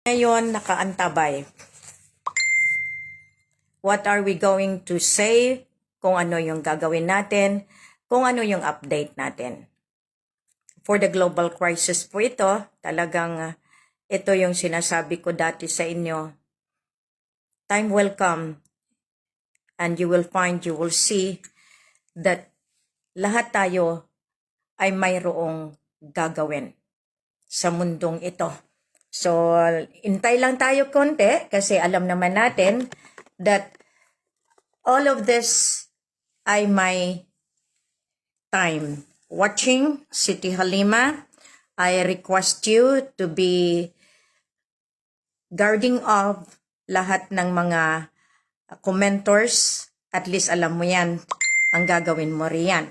Ngayon, nakaantabay. What are we going to say? Kung ano yung gagawin natin, kung ano yung update natin. For the global crisis po ito, talagang ito yung sinasabi ko dati sa inyo. Time will come and you will see that lahat tayo ay mayroong gagawin sa mundong ito. So, intay lang tayo konti kasi alam naman natin that all of this ay may time. Watching City Halima, I request you to be guarding of lahat ng mga commenters. At least alam mo yan, ang gagawin mo riyan.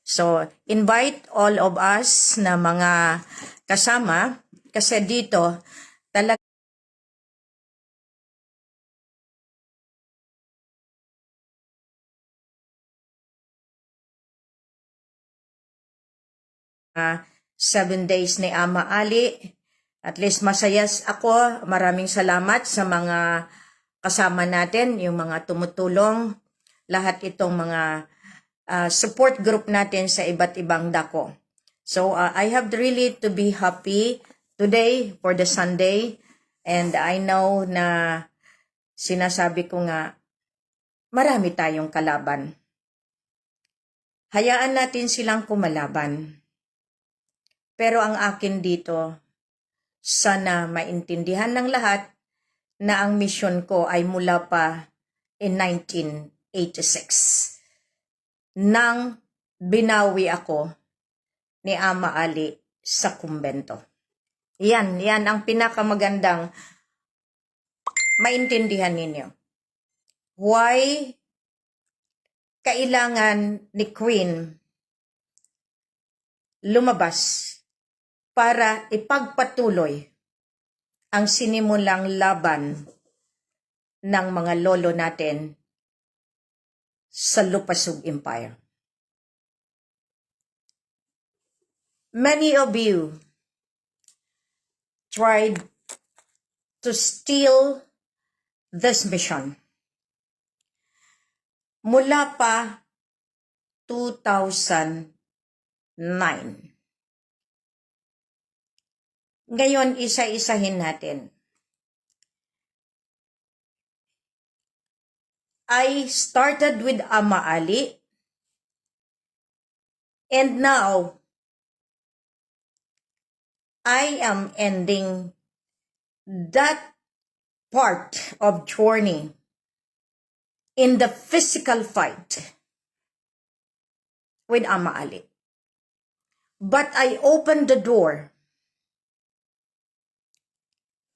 So, invite all of us na mga kasama kasi dito talaga uh, 7 days ni Ama Ali. At least masaya ako. Maraming salamat sa mga kasama natin, yung mga tumutulong, lahat itong mga support group natin sa iba't ibang dako. So I have really to be happy today for the Sunday. And I know na sinasabi ko nga, marami tayong kalaban. Hayaan natin silang kumalaban. Pero ang akin dito, sana maintindihan ng lahat na ang misyon ko ay mula pa in 1986. Nang binawi ako ni Ama Ali sa kumbento. Yan ang pinakamagandang maintindihan ninyo. Why kailangan ni Queen lumabas para ipagpatuloy ang sinimulang laban ng mga lolo natin sa Lupasug Empire. Many of you tried to steal this mission. Mula pa 2009. Ngayon, isa-isahin natin. I started with Ama Ali, and now I am ending that part of journey in the physical fight with Ama Ali. But I opened the door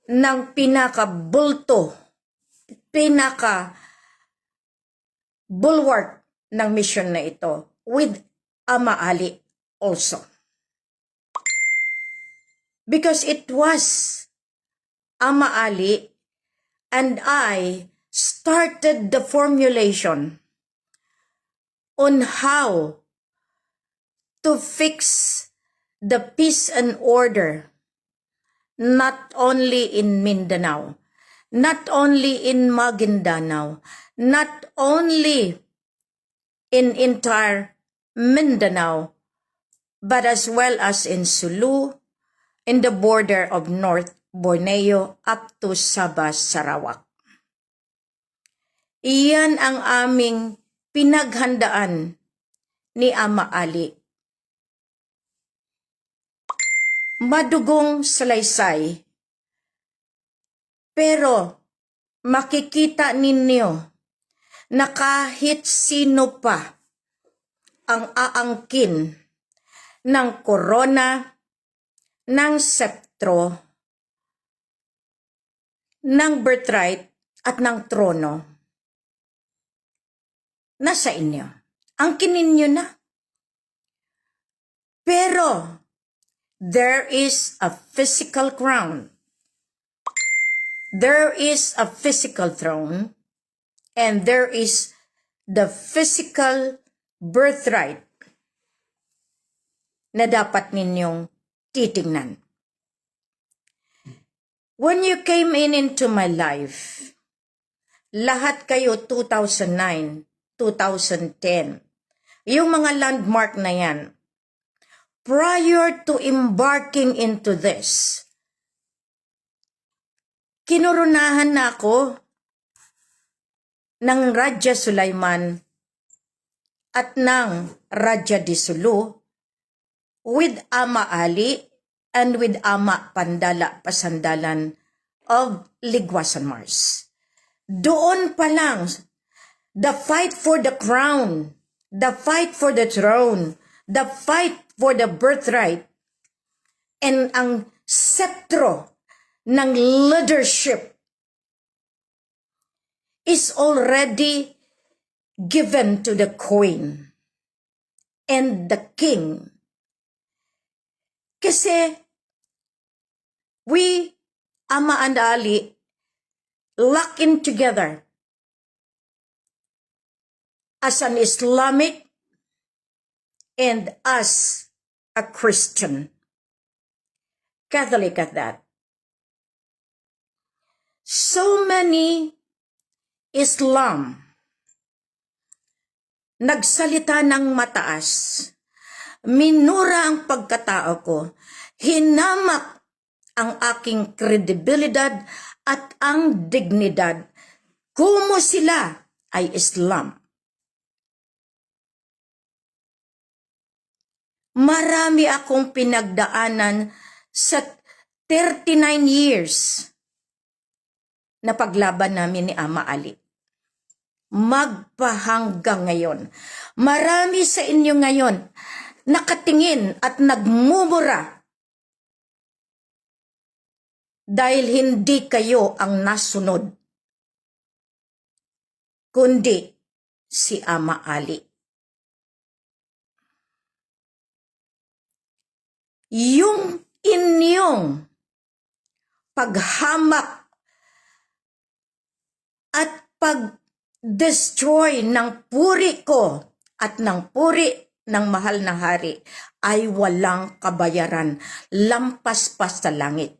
ng pinaka-bulto, pinaka-bulwark ng mission na ito with Ama Ali also. Because it was Ama Ali and I started the formulation on how to fix the peace and order not only in Mindanao, not only in Maguindanao, not only in entire Mindanao, but as well as in Sulu, in the border of North Borneo up to Sabah, Sarawak. Iyan ang aming pinaghandaan ni Ama Ali. Madugong salaysay, pero makikita ninyo na kahit sino pa ang aangkin ng korona, ng septro, ng birthright at ng trono, nasa inyo. Angkinin nyo na. Pero there is a physical crown. There is a physical throne. And there is the physical birthright na dapat ninyong titingnan. When you came into my life, lahat kayo 2009, 2010, yung mga landmark na yan, prior to embarking into this, kinurunahan na ako ng Raja Sulaiman at ng Raja di Sulu with Ama Ali and with Ama Pandala Pasandalan of Ligwasan Mars. Doon pa lang, the fight for the crown, the fight for the throne, the fight for the birthright, and ang sceptro ng leadership is already given to the queen and the king. Kasi we, Ama and Ali, lock in together as an Islamic and as a Christian. Catholic at that. So many Islam nagsalita ng mataas, minura ang pagkatao ko, hinamak ang aking kredibilidad at ang dignidad, kumo sila ay Islam. Marami akong pinagdaanan sa 39 years na paglaban namin ni Ama Ali. Magpahanggang ngayon. Marami sa inyo ngayon nakatingin at nagmumura dahil hindi kayo ang nasunod, kundi si Ama Ali. Yung inyong paghamak at pag-destroy ng puri ko at ng puri ng mahal na hari ay walang kabayaran, lampas pa sa langit.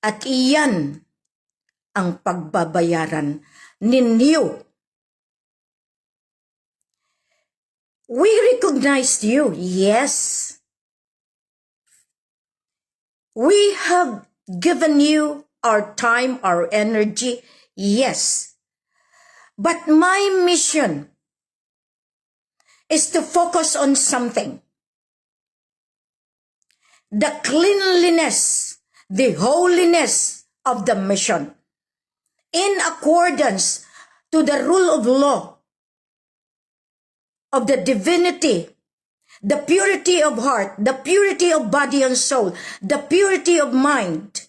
At iyan ang pagbabayaran ninyo. We recognized you, yes. We have given you our time, our energy, yes. But my mission is to focus on something. The cleanliness, the holiness of the mission, in accordance to the rule of law, of the divinity, the purity of heart, the purity of body and soul, the purity of mind,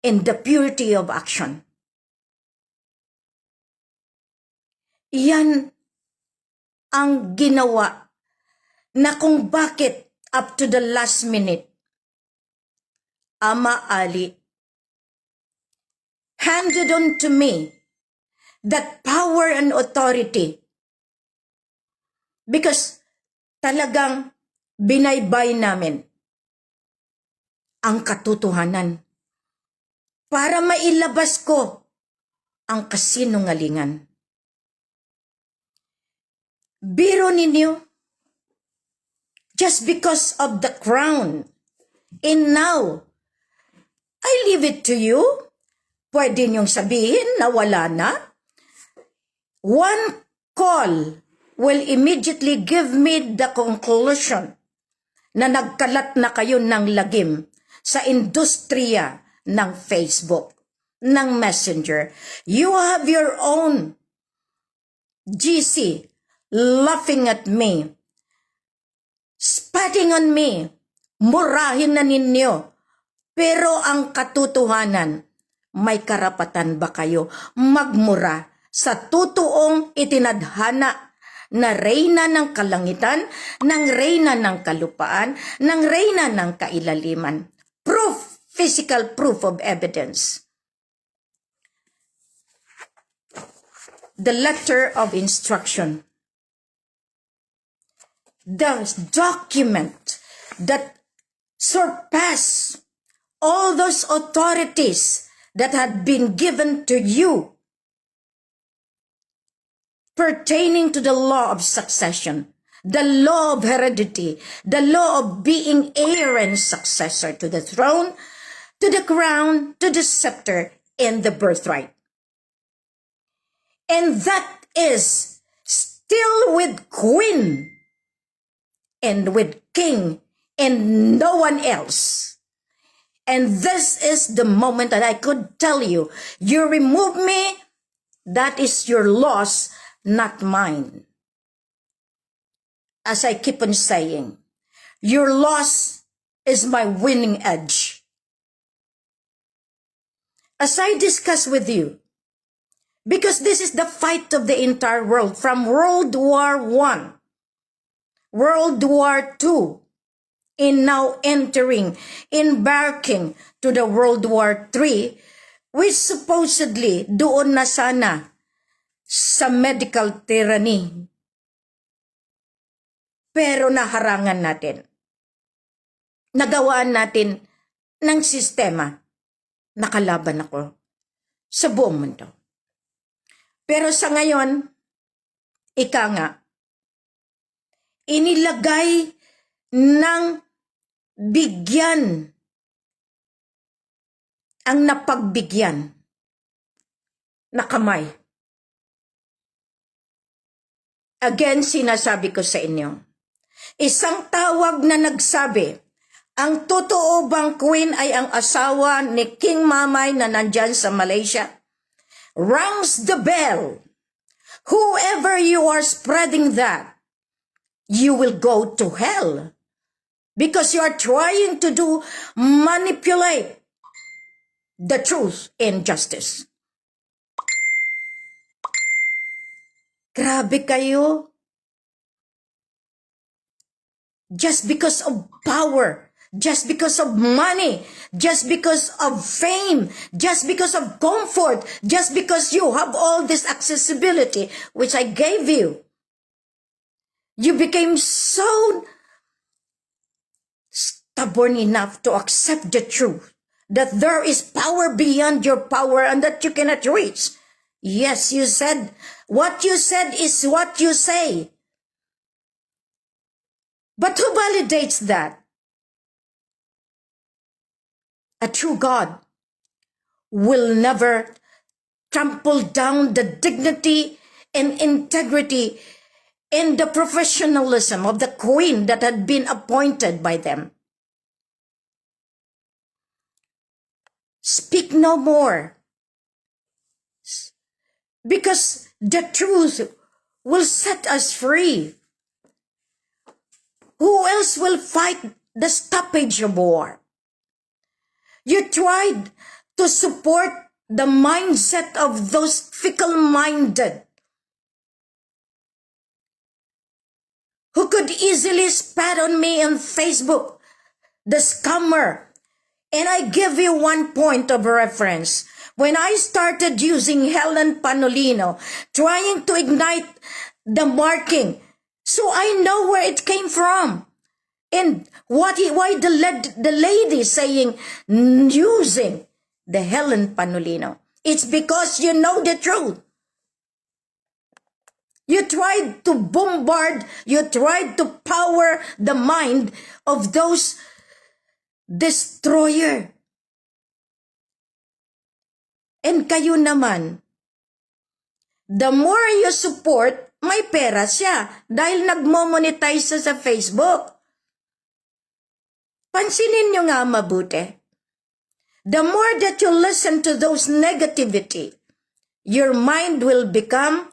and the purity of action. Yan ang ginawa na kung bakit up to the last minute, Ama Ali handed on to me that power and authority because talagang binaybay namin ang katotohanan para mailabas ko ang kasinungalingan. Biro ninyo, just because of the crown, and now, I leave it to you. Pwede niyong sabihin na wala na. One call will immediately give me the conclusion na nagkalat na kayo ng lagim sa industriya ng Facebook, ng Messenger. You have your own GC laughing at me, spitting on me, murahin na ninyo. Pero ang katotohanan, may karapatan ba kayo magmura sa totoong itinadhana na reyna ng kalangitan, ng reyna ng kalupaan, ng reyna ng kailaliman? Proof, physical proof of evidence. The letter of instruction. The document that surpass all those authorities that had been given to you pertaining to the law of succession, the law of heredity, the law of being heir and successor to the throne, to the crown, to the scepter, and the birthright. And that is still with queen and with king and no one else. And this is the moment that I could tell you, you remove me, that is your loss, not mine. As I keep on saying, your loss is my winning edge. As I discuss with you, because this is the fight of the entire world, from World War I, World War II, and now embarking to the World War III, which supposedly doon na sana sa medical tyranny. Pero naharangan natin. Nagawaan natin ng sistema. Nakalaban ako sa buong mundo. Pero sa ngayon, ika nga, inilagay ng bigyan ang napagbigyan na kamay. Again, sinasabi ko sa inyo, isang tawag na nagsabi, ang totoo bang queen ay ang asawa ni King Mamay na nandyan sa Malaysia? Rings the bell. Whoever you are spreading that, you will go to hell. Because you are trying to manipulate the truth and justice. Grabe kayo. Just because of power, just because of money, just because of fame, just because of comfort, just because you have all this accessibility, which I gave you, you became so stubborn enough to accept the truth that there is power beyond your power and that you cannot reach. Yes, you said, what you said is what you say. But who validates that? A true God will never trample down the dignity and integrity and the professionalism of the queen that had been appointed by them. Speak no more, because the truth will set us free. Who else will fight the stoppage of war? You tried to support the mindset of those fickle-minded who could easily spat on me on Facebook, the scammer. And I give you one point of reference. When I started using HELEN Panolino, trying to ignite the marking, so I know where it came from. And why the lady saying using the HELEN Panolino? It's because you know the truth. You tried to bombard, you tried to power the mind of those destroyer. And kayo naman, the more you support, may pera siya dahil nagmo-monetize sa Facebook. Pansinin nyo nga mabuti. The more that you listen to those negativity, your mind will become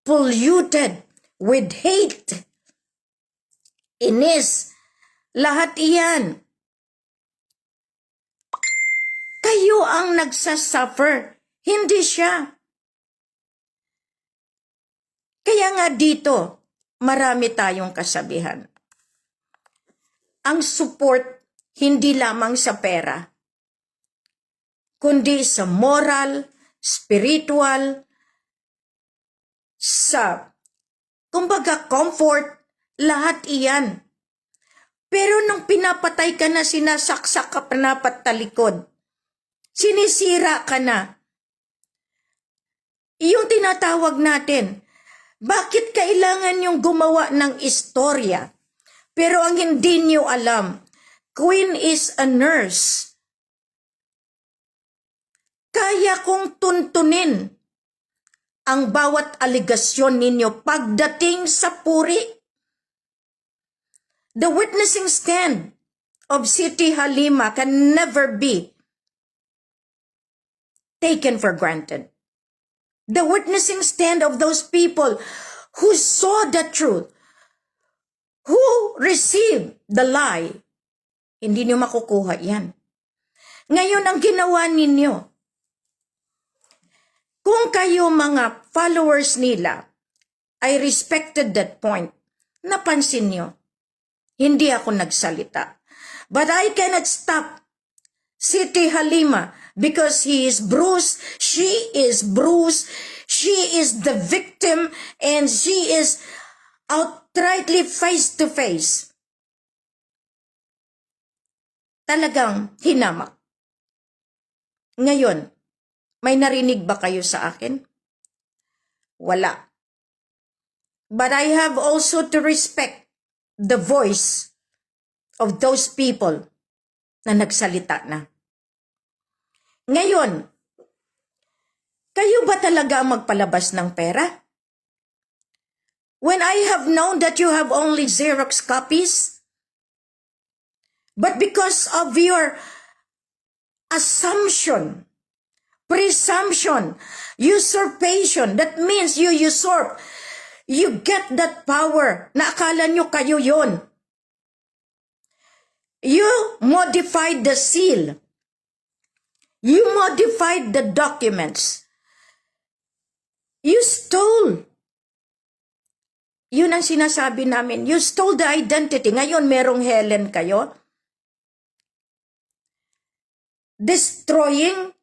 polluted with hate, inis, lahat iyan. Kayo ang nagsasuffer, hindi siya. Kaya nga dito, marami tayong kasabihan. Ang support, hindi lamang sa pera, kundi sa moral, spiritual, sa, kumbaga, comfort, lahat iyan. Pero nung pinapatay ka na, sinasaksak ka pa na patalikod. Sinisira ka na. Yung tinatawag natin, bakit kailangan yung gumawa ng istorya? Pero ang hindi niyo alam, Queen is a nurse. Kaya kong tuntunin ang bawat aligasyon ninyo pagdating sa puri. The witnessing stand of Siti Halima can never be taken for granted. The witnessing stand of those people who saw the truth, who received the lie, hindi niyo makukuha yan. Ngayon ang ginawa ninyo, kung kayo mga followers nila, I respected that point. Napansin nyo, hindi ako nagsalita. But I cannot stop Siti Halima because he is bruised, she is bruised, she is the victim, and she is outrightly face to face. Talagang hinamak. Ngayon, may narinig ba kayo sa akin? Wala. But I have also to respect the voice of those people na nagsalita na. Ngayon, kayo ba talaga magpalabas ng pera? When I have known that you have only Xerox copies, but because of your assumption, presumption, usurpation, that means you usurp. You get that power na akala nyo kayo yon. You modified the seal. You modified the documents. You stole. Yun ang sinasabi namin. You stole the identity. Ngayon merong Helen kayo. Destroying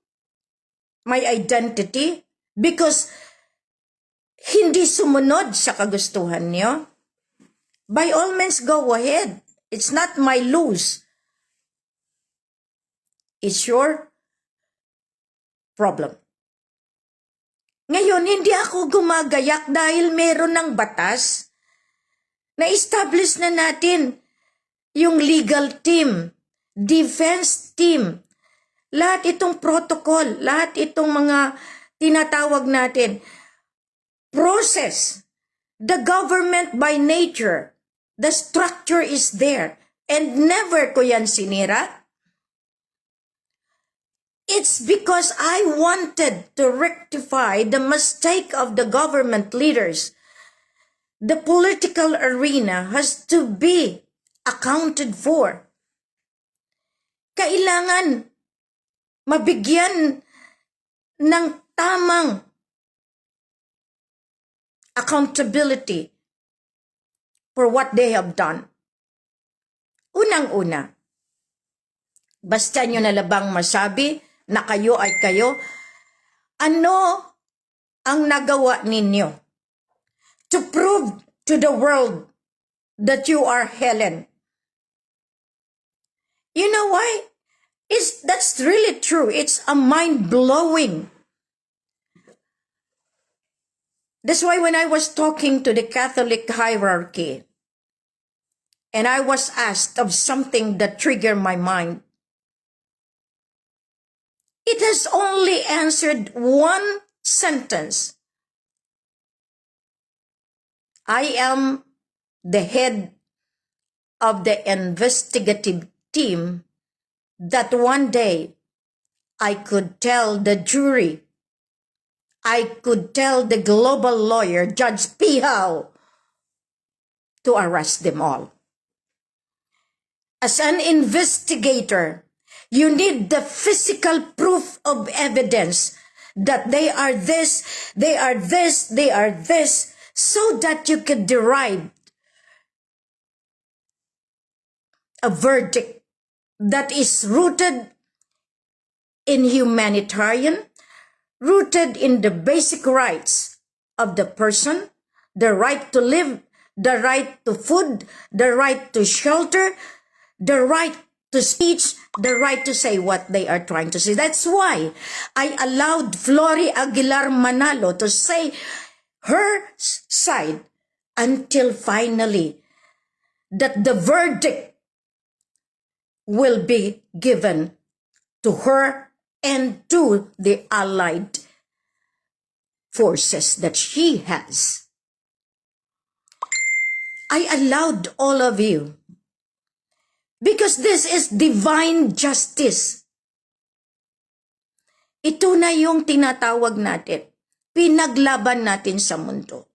my identity because hindi sumunod sa kagustuhan niyo. By all means, go ahead. It's not my lose. It's your problem. Ngayon, hindi ako gumagayak dahil meron ng batas na establish na natin yung legal team, defense team, lahat itong protocol, lahat itong mga tinatawag natin, process, the government by nature, the structure is there, and never ko yan sinira. It's because I wanted to rectify the mistake of the government leaders. The political arena has to be accounted for. Kailangan mabigyan ng tamang accountability for what they have done. Unang-una, basta nyo na labang masabi na kayo ay kayo, ano ang nagawa ninyo to prove to the world that you are Helen? You know why? That's really true. It's a mind-blowing. That's why when I was talking to the Catholic hierarchy, and I was asked of something that triggered my mind, it has only answered one sentence. I am the head of the investigative team that one day I could tell the jury, I could tell the global lawyer, Judge Pihaw, to arrest them all. As an investigator, you need the physical proof of evidence that they are this, they are this, they are this, so that you can derive a verdict that is rooted in humanitarian, rooted in the basic rights of the person, the right to live, the right to food, the right to shelter, the right to speech, the right to say what they are trying to say. That's why I allowed Flory Aguilar Manalo to say her side until finally that the verdict will be given to her and to the allied forces that she has. I allowed all of you because this is divine justice. Ito na yung tinatawag natin, pinaglaban natin sa mundo.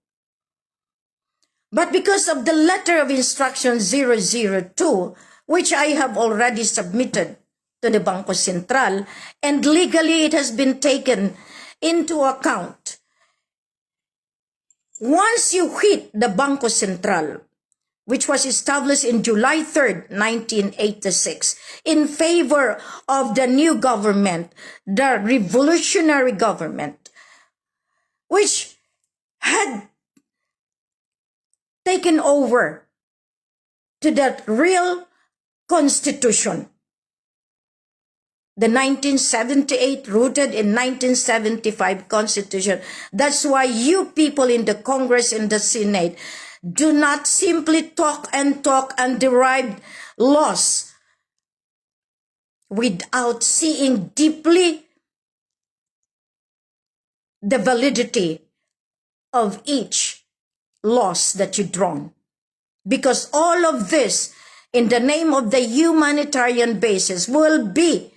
But because of the letter of instruction 002, which I have already submitted to the Bangko Sentral, and legally it has been taken into account. Once you hit the Bangko Sentral, which was established in July 3rd, 1986, in favor of the new government, the revolutionary government, which had taken over to the real constitution, the 1978 rooted in 1975 constitution. That's why you people in the Congress and the Senate do not simply talk and derive laws without seeing deeply the validity of each laws that you drawn. Because all of this, in the name of the humanitarian basis, will be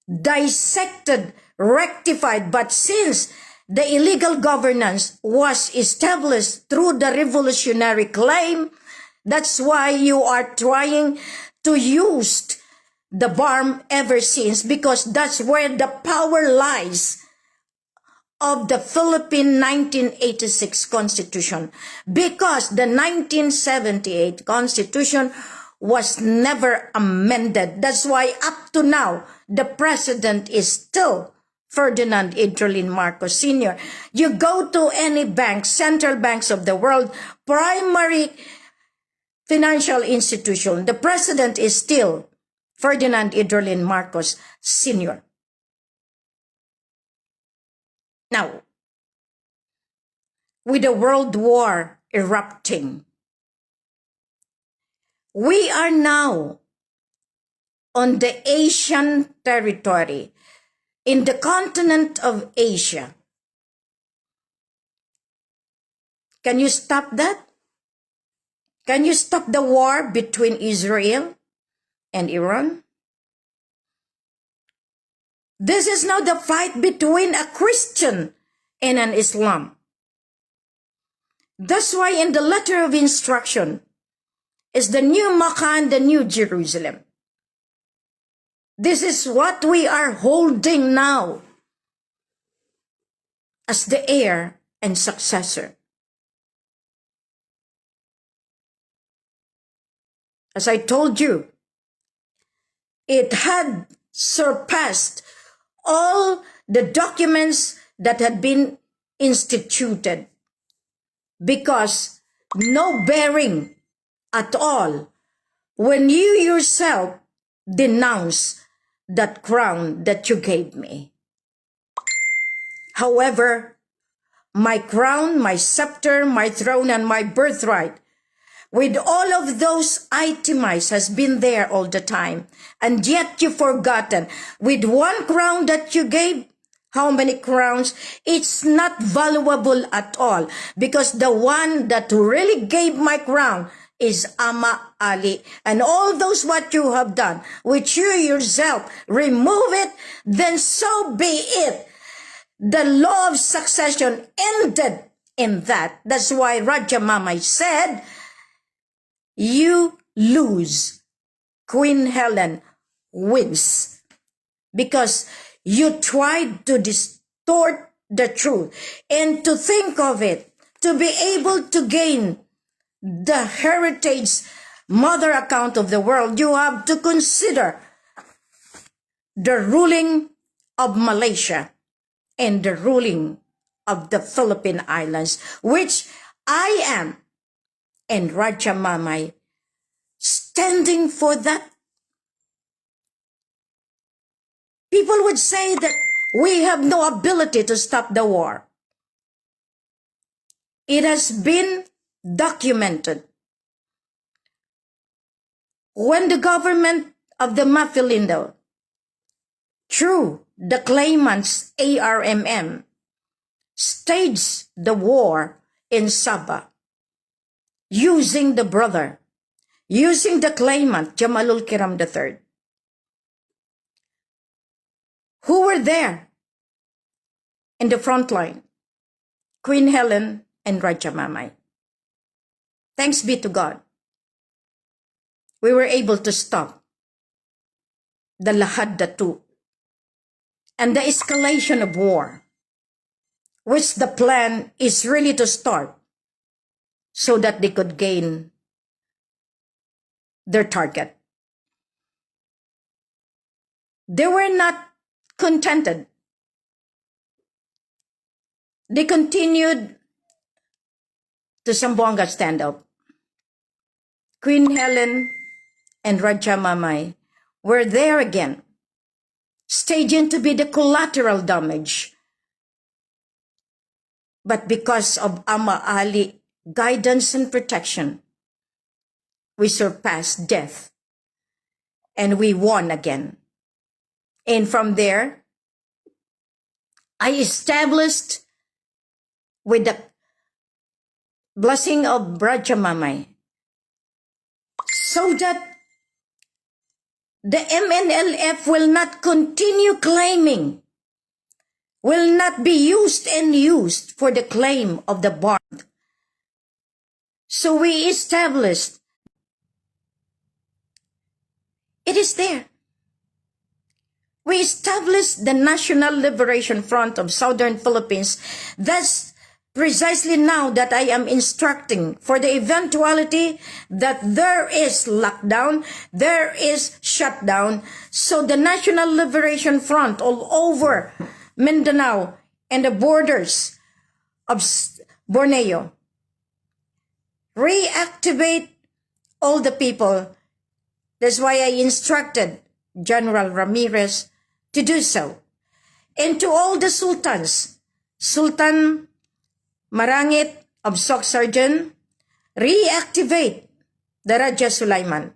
dissected, rectified. But since the illegal governance was established through the revolutionary claim, that's why you are trying to use the BARM ever since, because that's where the power lies of the Philippine 1986 Constitution, because the 1978 Constitution was never amended. That's why up to now, the president is still Ferdinand Idrolin Marcos Sr. You go to any bank, central banks of the world, primary financial institution, the president is still Ferdinand Idrolin Marcos Sr. Now, with the World War erupting, we are now on the Asian territory, in the continent of Asia. Can you stop that? Can you stop the war between Israel and Iran? This is now the fight between a Christian and an Islam. That's why in the letter of instruction is the new Makkah and the new Jerusalem. This is what we are holding now as the heir and successor. As I told you, it had surpassed all the documents that had been instituted, because no bearing at all when you yourself denounce that crown that you gave me. However, my crown, my scepter, my throne, and my birthright, with all of those itemized, has been there all the time. And yet you've forgotten. With one crown that you gave, how many crowns? It's not valuable at all. Because the one that really gave my crown is Ama Ali. And all those what you have done, which you yourself remove it, then so be it. The law of succession ended in that. That's why Raja Mamay said, you lose. Queen Helen wins. Because you tried to distort the truth and to think of it, to be able to gain the heritage mother account of the world. You have to consider the ruling of Malaysia and the ruling of the Philippine Islands, which I am and Raja Mamay standing for that. People would say that we have no ability to stop the war. It has been documented. When the government of the MAJESTY, through the claimants ARMM, staged the war in Sabah, using the brother, using the claimant Jamalul Kiram III, who were there in the front line, Queen Helen and Raja Mamay. Thanks be to God, we were able to stop the Lahad Datu and the escalation of war, which the plan is really to start so that they could gain their target. They were not contented. They continued to Zamboanga stand up. Queen Helen and Raja Mamay were there again, staging to be the collateral damage. But because of Ama Ali guidance and protection, we surpassed death and we won again. And from there, I established, with the blessing of Raja Mamay, so that the MNLF will not continue claiming, will not be used and used for the claim of the bond. So we established, it is there. We established the National Liberation Front of Southern Philippines. That's precisely now that I am instructing for the eventuality that there is lockdown, there is shutdown. So the National Liberation Front all over Mindanao and the borders of Borneo reactivate all the people. That's why I instructed General Ramirez to do so. And to all the sultans, Sultan Marangit of Soksarjan, reactivate the Raja Sulaiman.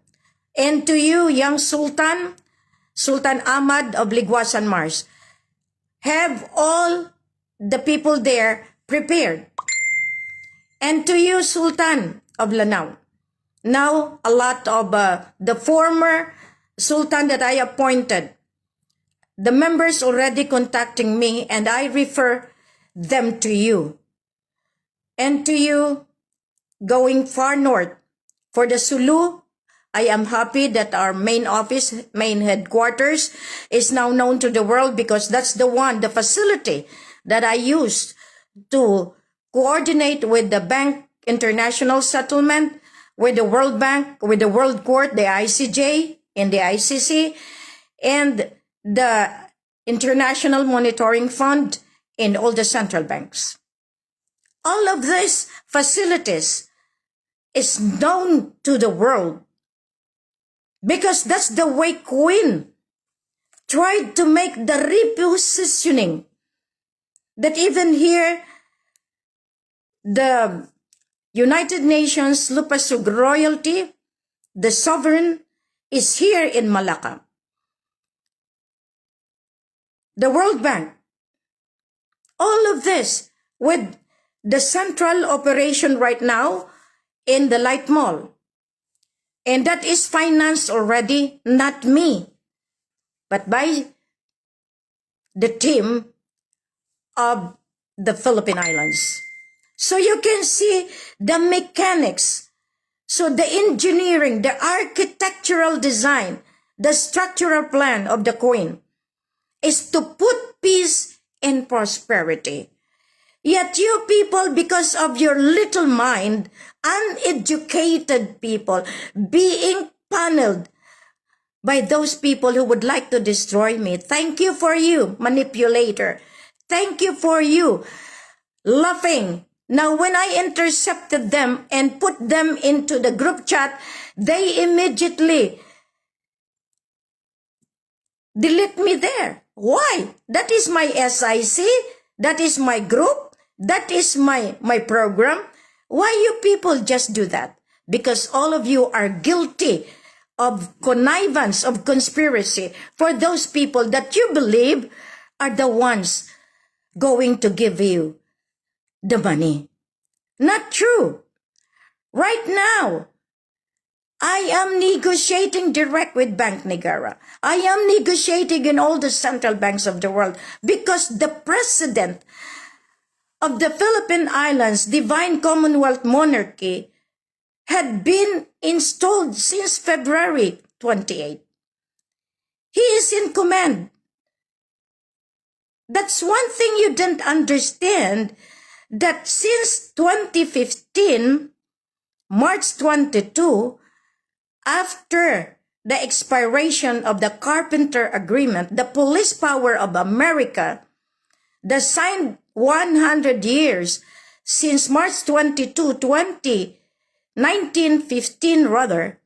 And to you, young Sultan, Sultan Ahmad of Ligwasan Mars, have all the people there prepared. And to you, Sultan of Lanao, now a lot of the former Sultan that I appointed, the members already contacting me, and I refer them to you. And to you, going far north, for the Sulu, I am happy that our main office, main headquarters, is now known to the world, because that's the facility that I used to coordinate with the Bank International Settlement, with the World Bank, with the World Court, the ICJ, and the ICC, and the International Monitoring Fund, and all the central banks. All of these facilities is known to the world, because that's the way Queen tried to make the repositioning, that even here, the United Nations Lupasug royalty, the sovereign, is here in Malacca. The World Bank, all of this with the central operation right now in the Light Mall. And that is financed already, not me, but by the team of the Philippine Islands. So you can see the mechanics. So the engineering, the architectural design, the structural plan of the Queen is to put peace and prosperity. Yet you people, because of your little mind, uneducated people, being paneled by those people who would like to destroy me. Thank you for you, manipulator. Thank you for you, laughing Now, when I intercepted them and put them into the group chat, they immediately delete me there. Why? That is my SIC. That is my group. That is my program. Why you people just do that? Because all of you are guilty of connivance, of conspiracy for those people that you believe are the ones going to give you the money. Not true. Right now, I am negotiating direct with Bank Negara. I am negotiating in all the central banks of the world because the president of the Philippine Islands Divine Commonwealth Monarchy had been installed since February 28. He is in command. That's one thing you didn't understand, that since 2015, March 22, after the expiration of the Carpenter Agreement, the police power of America, the signed 100 years since March 22, 1915 rather,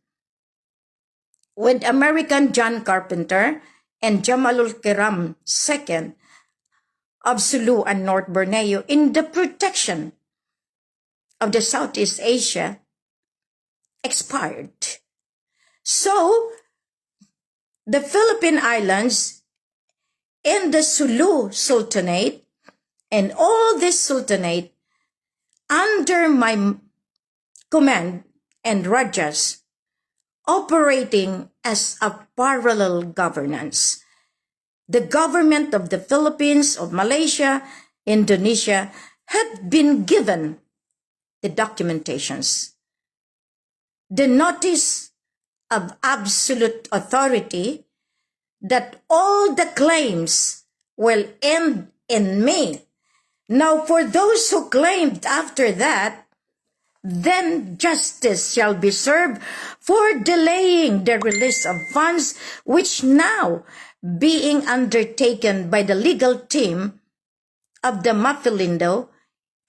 with American John Carpenter and Jamalul Kiram II of Sulu and North Borneo in the protection of the Southeast Asia expired. So, the Philippine Islands and the Sulu Sultanate and all this Sultanate under my command and Rajas operating as a parallel governance. The government of the Philippines, of Malaysia, Indonesia had been given the documentations, the notice of absolute authority that all the claims will end in May. Now, for those who claimed after that, then justice shall be served for delaying the release of funds, which now being undertaken by the legal team of the Mafilindo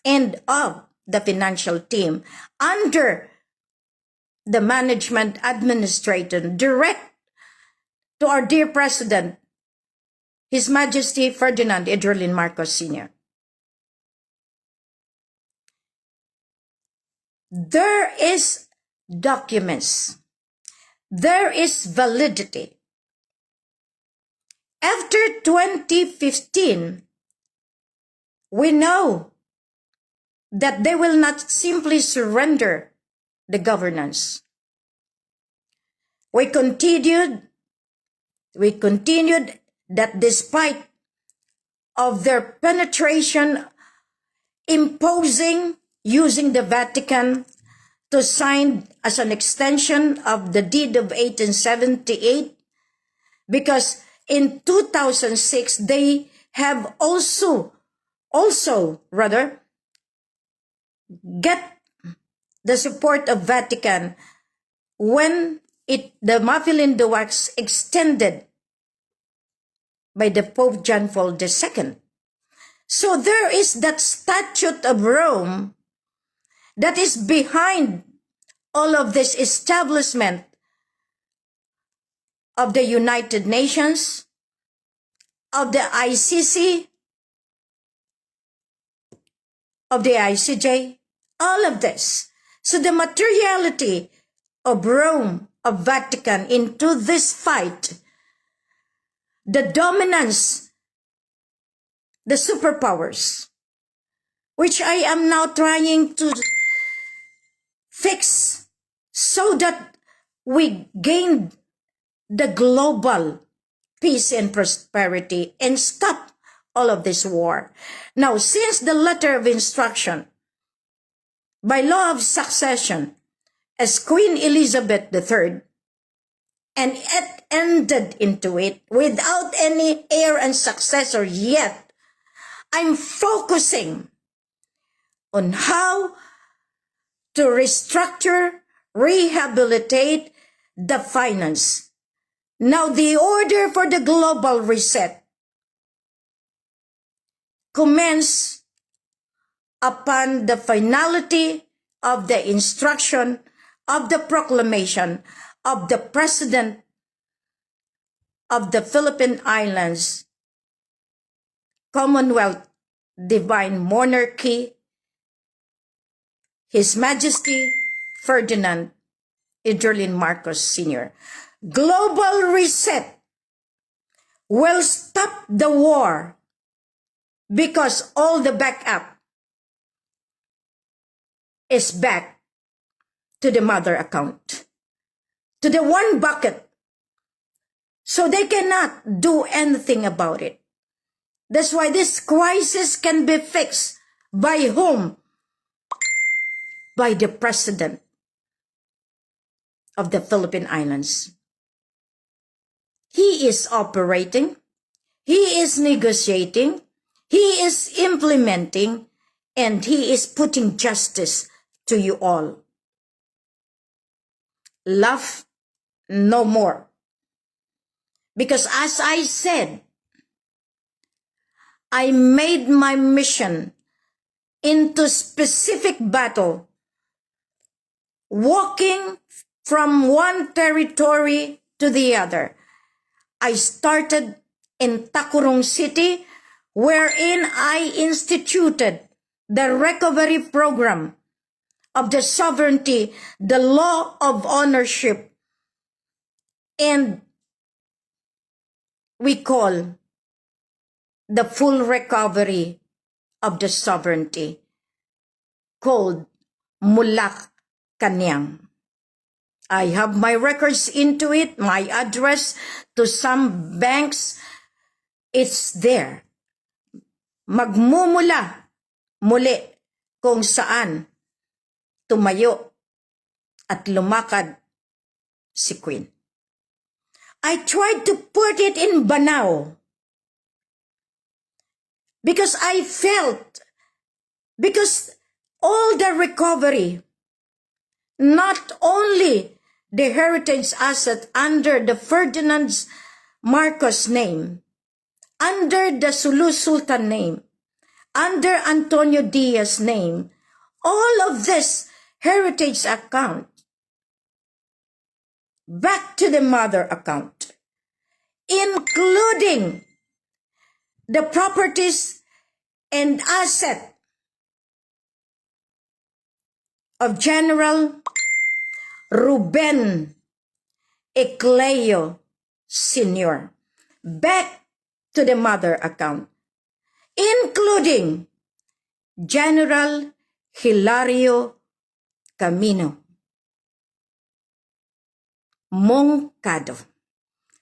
and of the financial team under the management administration direct to our dear President, His Majesty Ferdinand Edrelin Marcos Sr. There is documents. There is validity. After 2015, we know that they will not simply surrender the governance. We continued that despite of their penetration, imposing, using the Vatican to sign as an extension of the deed of 1878, because in 2006 they have also get the support of Vatican when the Mafilindo was extended by the Pope John Paul II. So there is that Statute of Rome that is behind all of this establishment of the United Nations, of the ICC, of the ICJ, all of this. So the materiality of Rome, of Vatican into this fight, the dominance, the superpowers, which I am now trying to fix so that we gain the global peace and prosperity and stop all of this war. Now, since the letter of instruction by law of succession as Queen Elizabeth III, and it ended into it without any heir and successor yet, I'm focusing on how to restructure, rehabilitate the finance. Now, the order for the global reset commenced upon the finality of the instruction of the proclamation of the President of the Philippine Islands, Commonwealth, Divine Monarchy, His Majesty Ferdinand Idrolin Marcos Sr. Global reset will stop the war because all the backup is back to the mother account, to the one bucket. So they cannot do anything about it. That's why this crisis can be fixed by whom? By the President of the Philippine Islands. He is operating, he is negotiating, he is implementing, and he is putting justice to you all. Laugh no more. Because as I said, I made my mission into specific battle, walking from one territory to the other. I started in Tacurong City, wherein I instituted the recovery program of the sovereignty, the law of ownership, and we call the full recovery of the sovereignty, called Mulak Kanyang. I have my records into it, my address to some banks. It's there. Magmumula muli kung saan tumayo at lumakad si Queen. I tried to put it in Banao because I felt, because all the recovery, not only the heritage asset under the Ferdinand Marcos name, under the Sulu Sultan name, under Antonio Diaz name, all of this heritage account back to the mother account, including the properties and asset of General Ruben Ecleo Sr. back to the mother account, including General Hilario Camino Moncado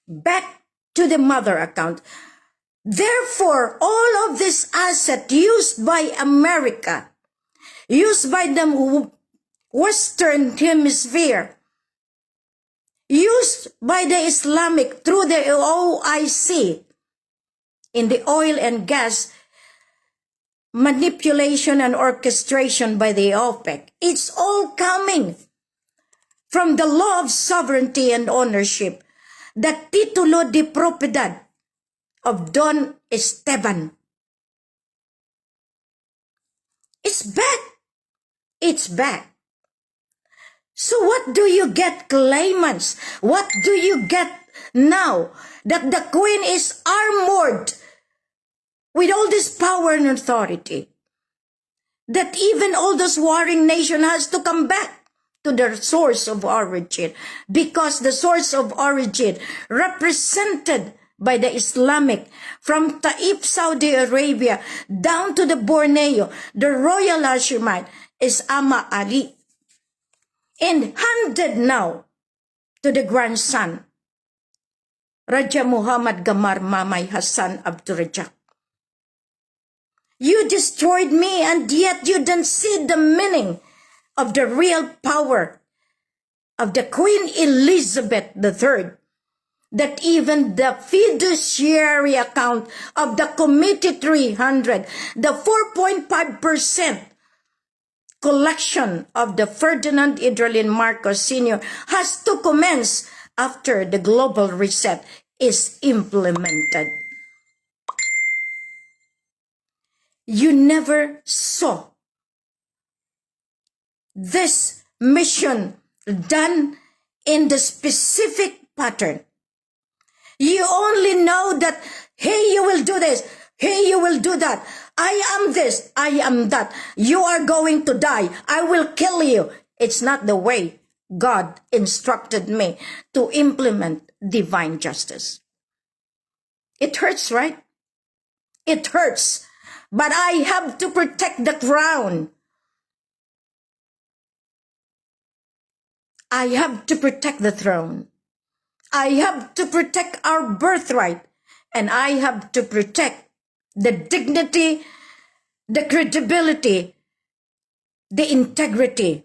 back to the mother account. Therefore, all of this asset used by America, used by the Western Hemisphere, used by the Islamic through the OIC in the oil and gas manipulation and orchestration by the OPEC. It's all coming from the law of sovereignty and ownership, the titulo de propiedad of Don Esteban. It's back. It's back. So what do you get, claimants? What do you get now that the Queen is armored with all this power and authority, that even all those warring nation has to come back to their source of origin, because the source of origin represented by the Islamic, from Taif, Saudi Arabia, down to the Borneo, the Royal Hashemite is Ama Ali, and handed now to the grandson, Raja Muhammad Gamar Mamay Hassan Abdurajak. You destroyed me, and yet you don't see the meaning of the real power of the Queen Elizabeth III, that even the fiduciary account of the Committee 300, the 4.5% collection of the Ferdinand Idrolin Marcos Sr. has to commence after the global reset is implemented. You never saw this mission done in the specific pattern. You only know that, hey, you will do this. Hey, you will do that. I am this. I am that. You are going to die. I will kill you. It's not the way God instructed me to implement divine justice. It hurts, right? It hurts. But I have to protect the crown. I have to protect the throne. I have to protect our birthright. And I have to protect the dignity, the credibility, the integrity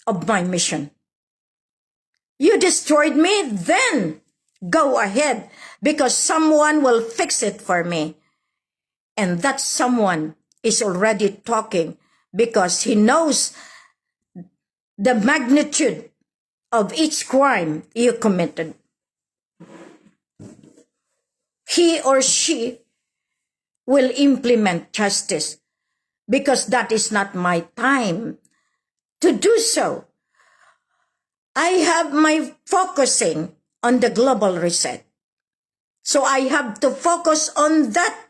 of my mission. You destroyed me, then go ahead, because someone will fix it for me. And that someone is already talking because he knows the magnitude of each crime you committed. He or she will implement justice because that is not my time to do so. I have my focusing on the global reset. So I have to focus on that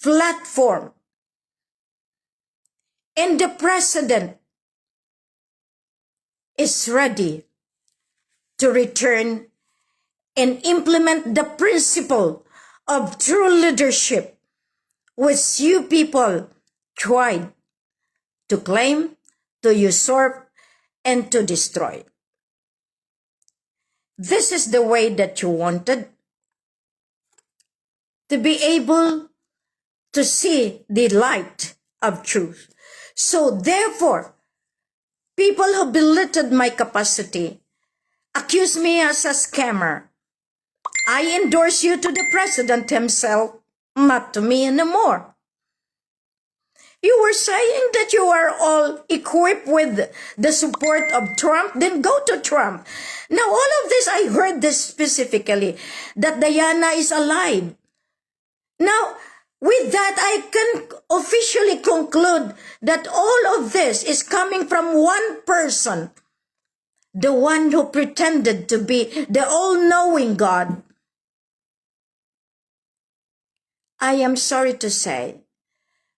platform. And the president is ready to return and implement the principle of true leadership, which you people tried to claim, to usurp, and to destroy. This is the way that you wanted to be able to see the light of truth. So therefore, people who belittled my capacity, accuse me as a scammer. I endorse you to the president himself, not to me anymore. You were saying that you are all equipped with the support of Trump, then go to Trump. Now all of this, I heard this specifically, that Diana is alive. Now, with that, I can officially conclude that all of this is coming from one person, the one who pretended to be the all-knowing God. I am sorry to say,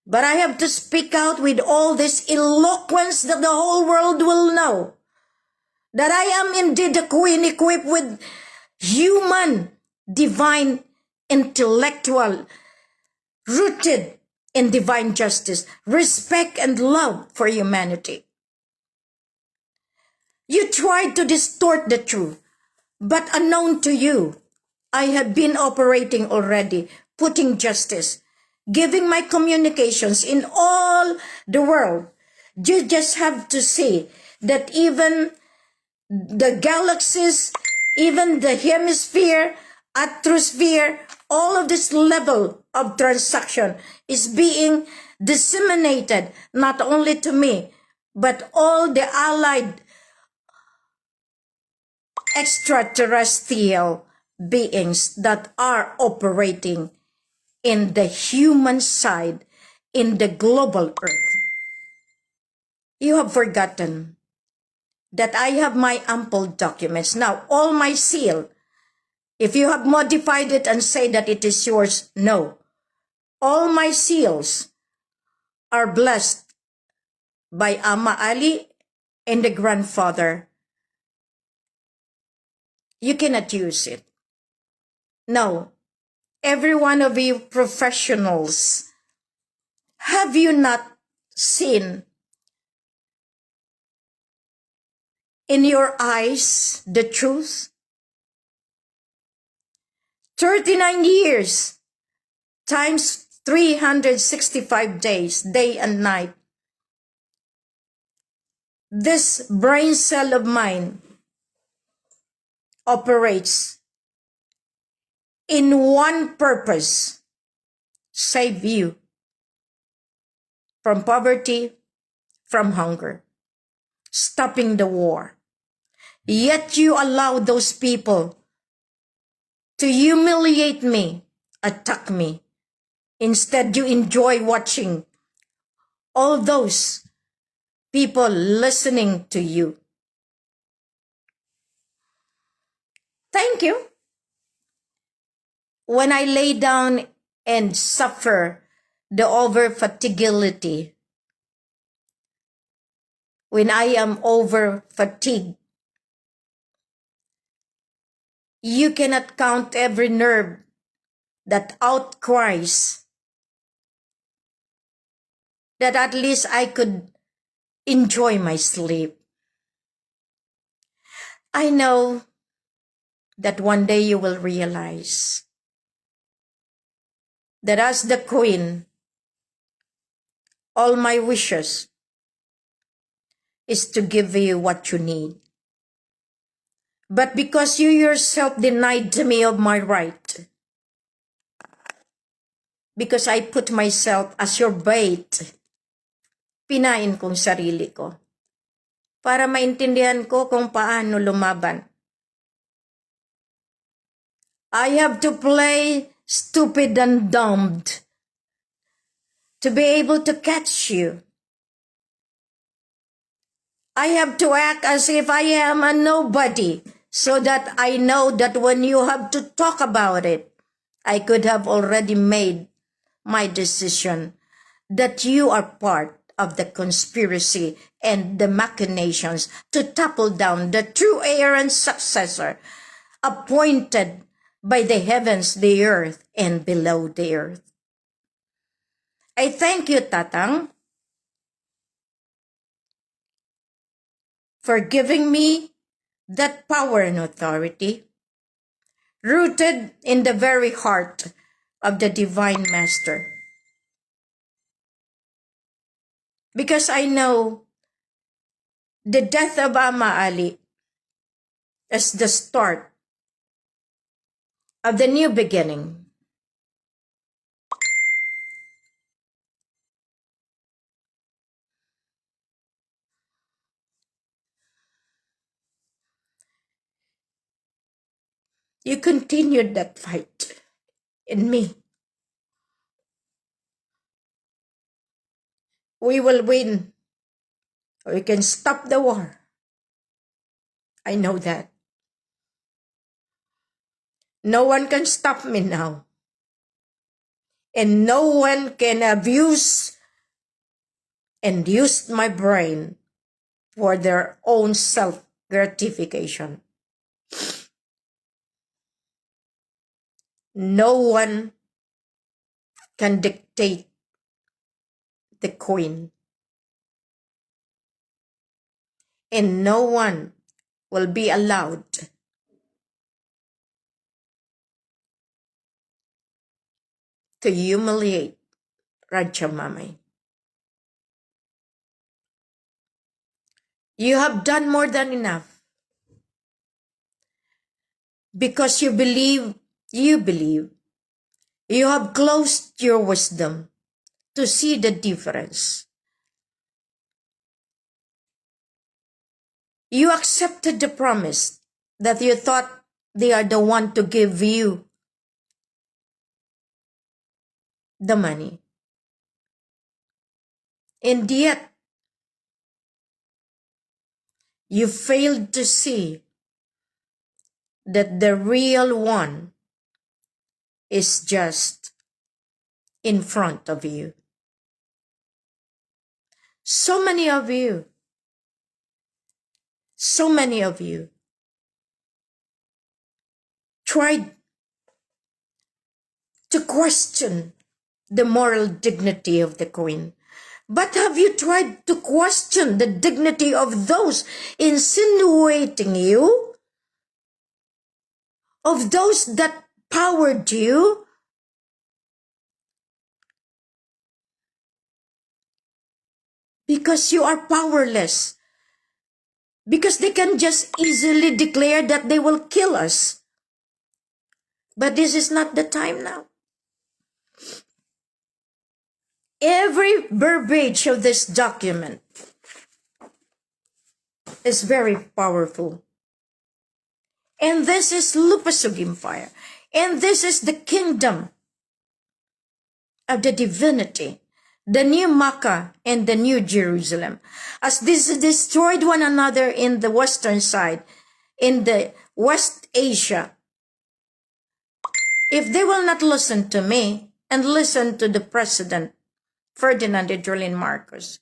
but I have to speak out with all this eloquence that the whole world will know that I am indeed a queen equipped with human, divine, intellectual, rooted in divine justice, respect, and love for humanity. You tried to distort the truth, but unknown to you, I have been operating already, putting justice, giving my communications in all the world. You just have to see that even the galaxies, even the hemisphere, atmosphere, all of this level of transaction is being disseminated not only to me, but all the allied extraterrestrial beings that are operating in the human side, in the global earth. You have forgotten that I have my ample documents. Now, all my seal, if you have modified it and say that it is yours, no. All my seals are blessed by Ama Ali and the grandfather. You cannot use it. No. Every one of you professionals, have you not seen in your eyes the truth? 39 years times 365 days, day and night. This brain cell of mine operates in one purpose: save you from poverty, from hunger, stopping the war. Yet you allow those people to humiliate me, attack me. Instead, you enjoy watching all those people listening to you. Thank you. When I lay down and suffer the over-fatiguability, when I am over-fatigued, you cannot count every nerve that outcries that at least I could enjoy my sleep. I know that one day you will realize that as the queen, all my wishes is to give you what you need. But because you yourself denied me of my right, because I put myself as your bait, pinain kong sarili ko para maintindihan ko kung paano lumaban. I have to play stupid and dumb to be able to catch you. I have to act as if I am a nobody so that I know that when you have to talk about it, I could have already made my decision that you are part of the conspiracy and the machinations to topple down the true heir and successor appointed by the heavens, the earth, and below the earth. I thank you, Tatang, for giving me that power and authority rooted in the very heart of the Divine Master. Because I know the death of Ama Ali is the start of the new beginning. You continued that fight in me. We will win, or we can stop the war. I know that. No one can stop me now. And no one can abuse and use my brain for their own self-gratification. No one can dictate the queen. And no one will be allowed to humiliate Rajamamay. You have done more than enough. Because you believe, you have closed your wisdom to see the difference. You accepted the promise that you thought they are the one to give you the money. And yet, you failed to see that the real one is just in front of you. So many of you tried to question the moral dignity of the queen. But have you tried to question the dignity of those insinuating you? Of those that powered you? Because you are powerless. Because they can just easily declare that they will kill us. But this is not the time now. Every verbiage of this document is very powerful. And this is Lupasug Empire. And this is the kingdom of the divinity the new Makkah and the new Jerusalem. As this destroyed one another in the western side, in the West Asia, if they will not listen to me and listen to the President, Ferdinand Edrolin Marcos,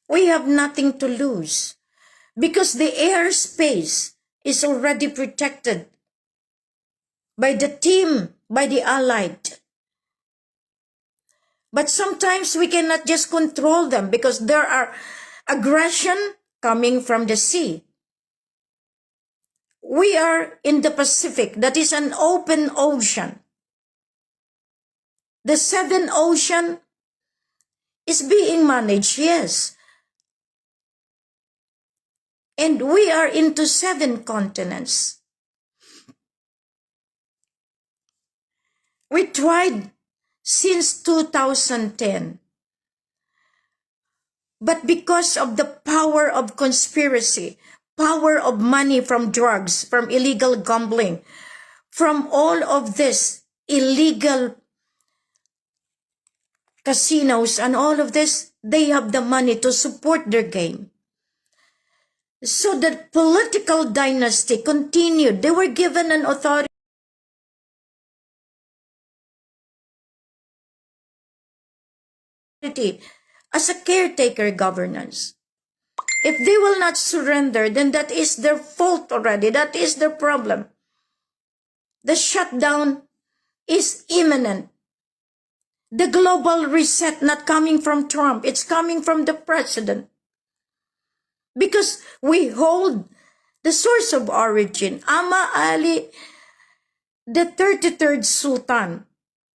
we have nothing to lose because the airspace is already protected by the team, by the Allied. But sometimes we cannot just control them because there are aggression coming from the sea. We are in the Pacific, that is an open ocean. The seven ocean is being managed, yes. And we are into 7 continents. We tried since 2010. But because of the power of conspiracy, power of money from drugs, from illegal gambling, from all of this illegal casinos and all of this, they have the money to support their game. So the political dynasty continued. They were given an authority as a caretaker governance. If they will not surrender, then that is their fault already. That is their problem. The shutdown is imminent. The global reset not coming from Trump. It's coming from the president. Because we hold the source of origin. Ama Ali, the 33rd Sultan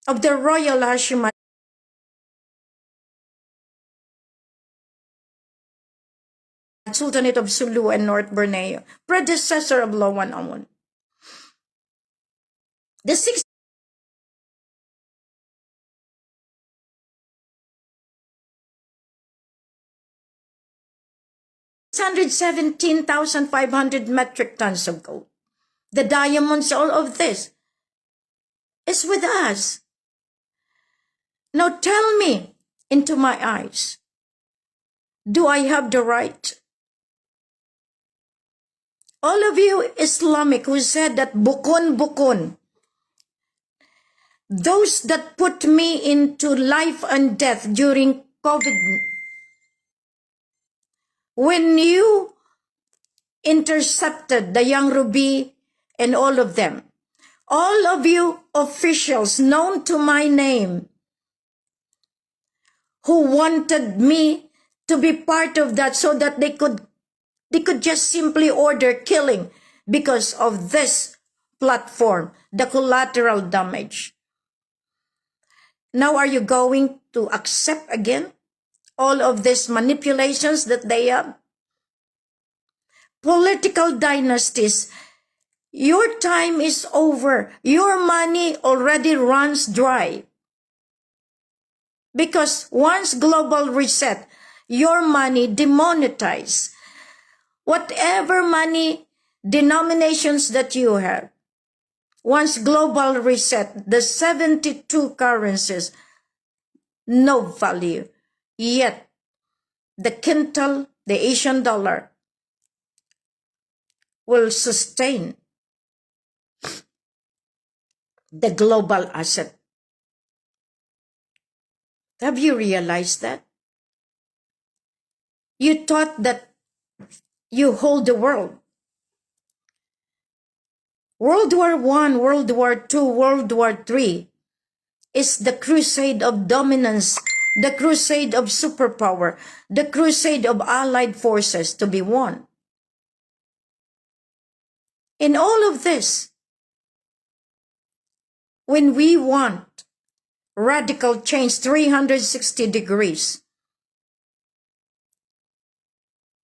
of the Royal Hashemite Sultanate of Sulu and North Borneo, predecessor of Lawan Amun. The 617,500 metric tons of gold. The diamonds, all of this is with us. Now tell me into my eyes, do I have the right? All of you Islamic who said that bukun, those that put me into life and death during COVID, when you intercepted the young Ruby and all of them, all of you officials known to my name who wanted me to be part of that so that they could just simply order killing because of this platform, the collateral damage. Now are you going to accept again all of these manipulations that they have? Political dynasties, your time is over. Your money already runs dry. Because once global reset, your money demonetized. Whatever money denominations that you have, once global reset, the 72 currencies, no value. Yet, the quintal, the Asian dollar, will sustain the global asset. Have you realized that? You thought that you hold the world. World War I, World War II, World War III is the crusade of dominance, the crusade of superpower, the crusade of allied forces to be won. In all of this, when we want radical change, 360 degrees,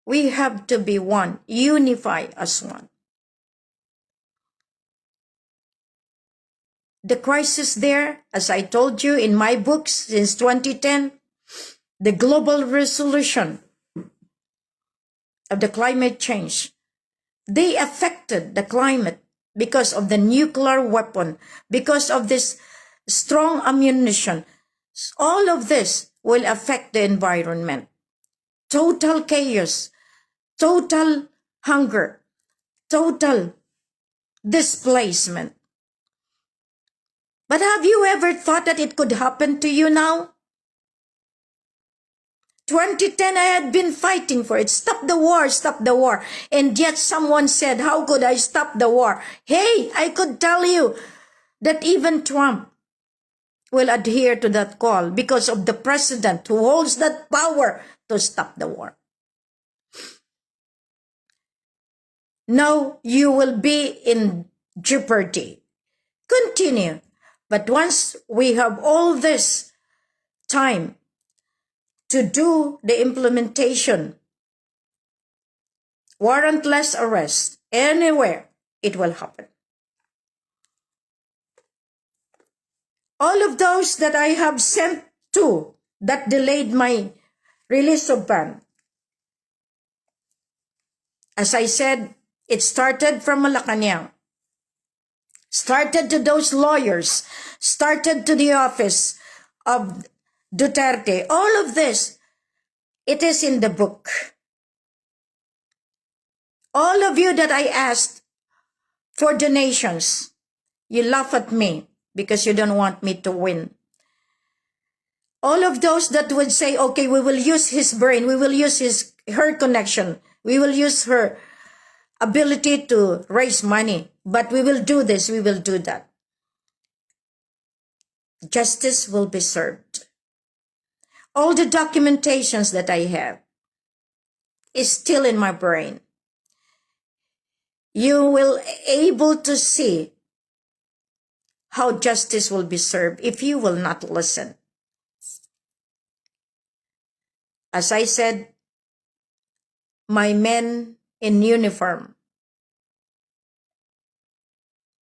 we have to be one, unify as one. The crisis there, as I told you in my books since 2010, the global resolution of the climate change, they affected the climate because of the nuclear weapon, because of this strong ammunition, All of this will affect the environment. Total chaos, total hunger, total displacement. But have you ever thought that it could happen to you now? 2010, I had been fighting for it. Stop the war, stop the war. And yet someone said, how could I stop the war? Hey, I could tell you that even Trump will adhere to that call because of the president who holds that power to stop the war. Now you will be in jeopardy. Continue. But once we have all this time to do the implementation, warrantless arrest, anywhere, it will happen. All of those that I have sent to that delayed my release of bond, as I said, it started from Malacanang, started to those lawyers, started to the office of Duterte. All of this, it is in the book. All of you that I asked for donations, you laugh at me because you don't want me to win. All of those that would say, okay, we will use his brain, we will use her connection, we will use her ability to raise money, but we will do this, we will do that. Justice will be served. All the documentations that I have is still in my brain. You will able to see how justice will be served if you will not listen. As I said, my men in uniform,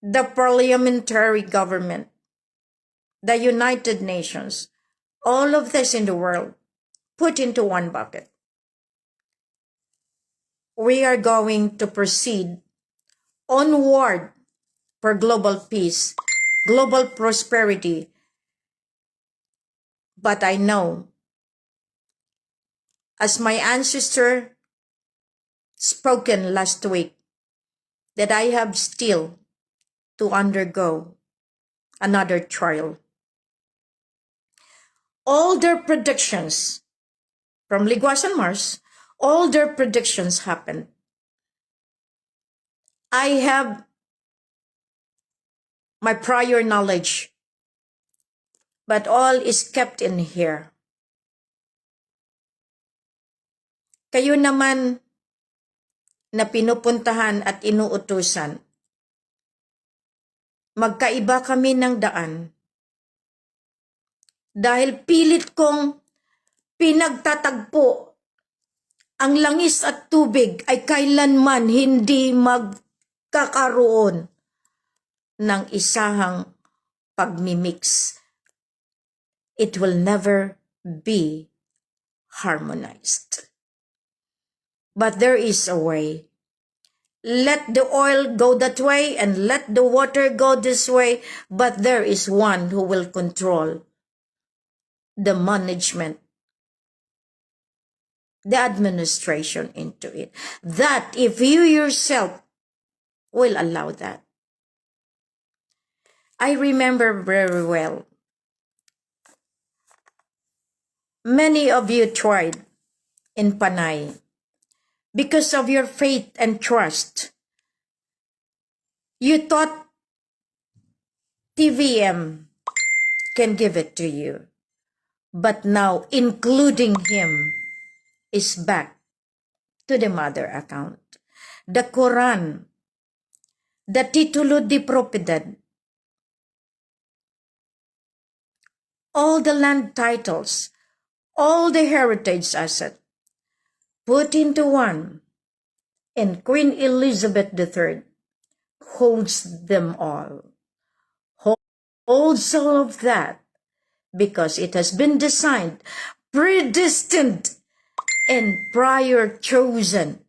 the parliamentary government, the United Nations, all of this in the world, put into one bucket. We are going to proceed onward for global peace, global prosperity. But I know, as my ancestor spoken last week, that I have still to undergo another trial. All their predictions from Liguas and Mars, all their predictions happened. I have my prior knowledge, but all is kept in here. Kayo naman na pinupuntahan at inuutusan, magkaiba kami ng daan. Dahil pilit kong pinagtatagpo ang langis at tubig ay kailanman hindi magkakaroon ng isahang pagmimix. It will never be harmonized. But there is a way. Let the oil go that way and let the water go this way, but there is one who will control the management, the administration into it. That if you yourself will allow that. I remember very well, many of you tried in Panay because of your faith and trust. You thought TVM can give it to you. But now, including him, is back to the mother account. The Quran, the titulo di propiedad, all the land titles, all the heritage asset, put into one, and Queen Elizabeth III holds them all. Holds all of that because it has been designed, predestined, and prior chosen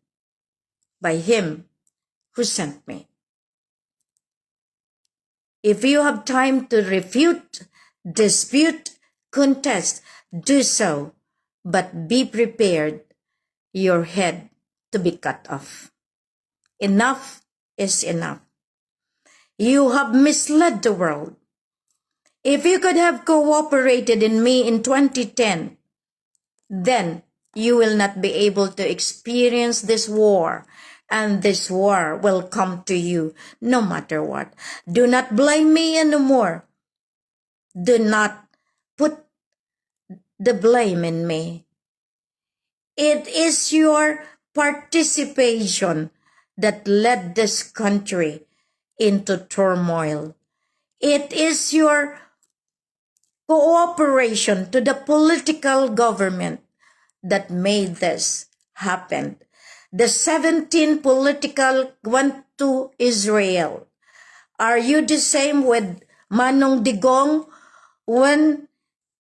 by him who sent me. If you have time to refute, dispute, contest, do so, but be prepared your head to be cut off. Enough is enough. You have misled the world. If you could have cooperated in me in 2010, then you will not be able to experience this war, and this war will come to you no matter what. Do not blame me anymore. Do not put the blame in me. It is your participation that led this country into turmoil. It is your cooperation to the political government that made this happen. The 17 political went to Israel. Are you the same with Manong Digong when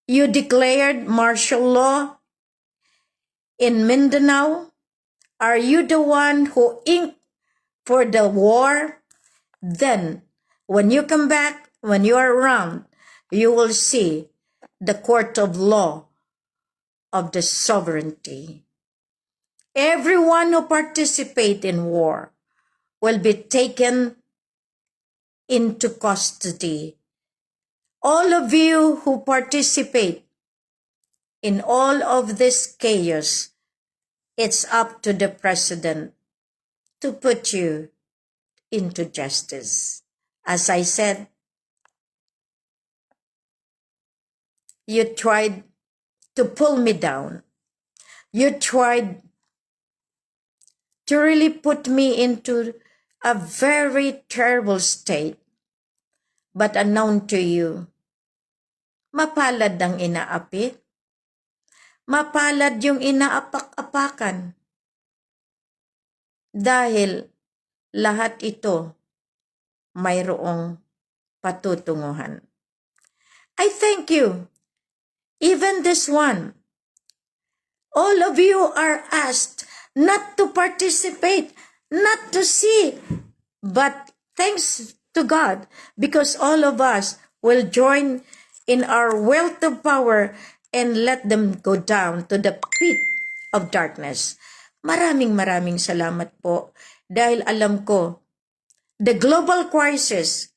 you declared martial law in Mindanao? Are you the one who inked for the war? Then, when you come back, when you are around, you will see the court of law of the sovereignty. Everyone who participate in war will be taken into custody. All of you who participate in all of this chaos, it's up to the president to put you into justice. As I said, you tried to pull me down. You tried to really put me into a very terrible state. But unknown to you, mapalad ang inaapi. Mapalad yung inaapak-apakan. Dahil lahat ito mayroong patutunguhan. I thank you. Even this one. All of you are asked not to participate, not to see. But thanks to God, because all of us will join in our wealth of power and let them go down to the pit of darkness. Maraming salamat po dahil alam ko the global crisis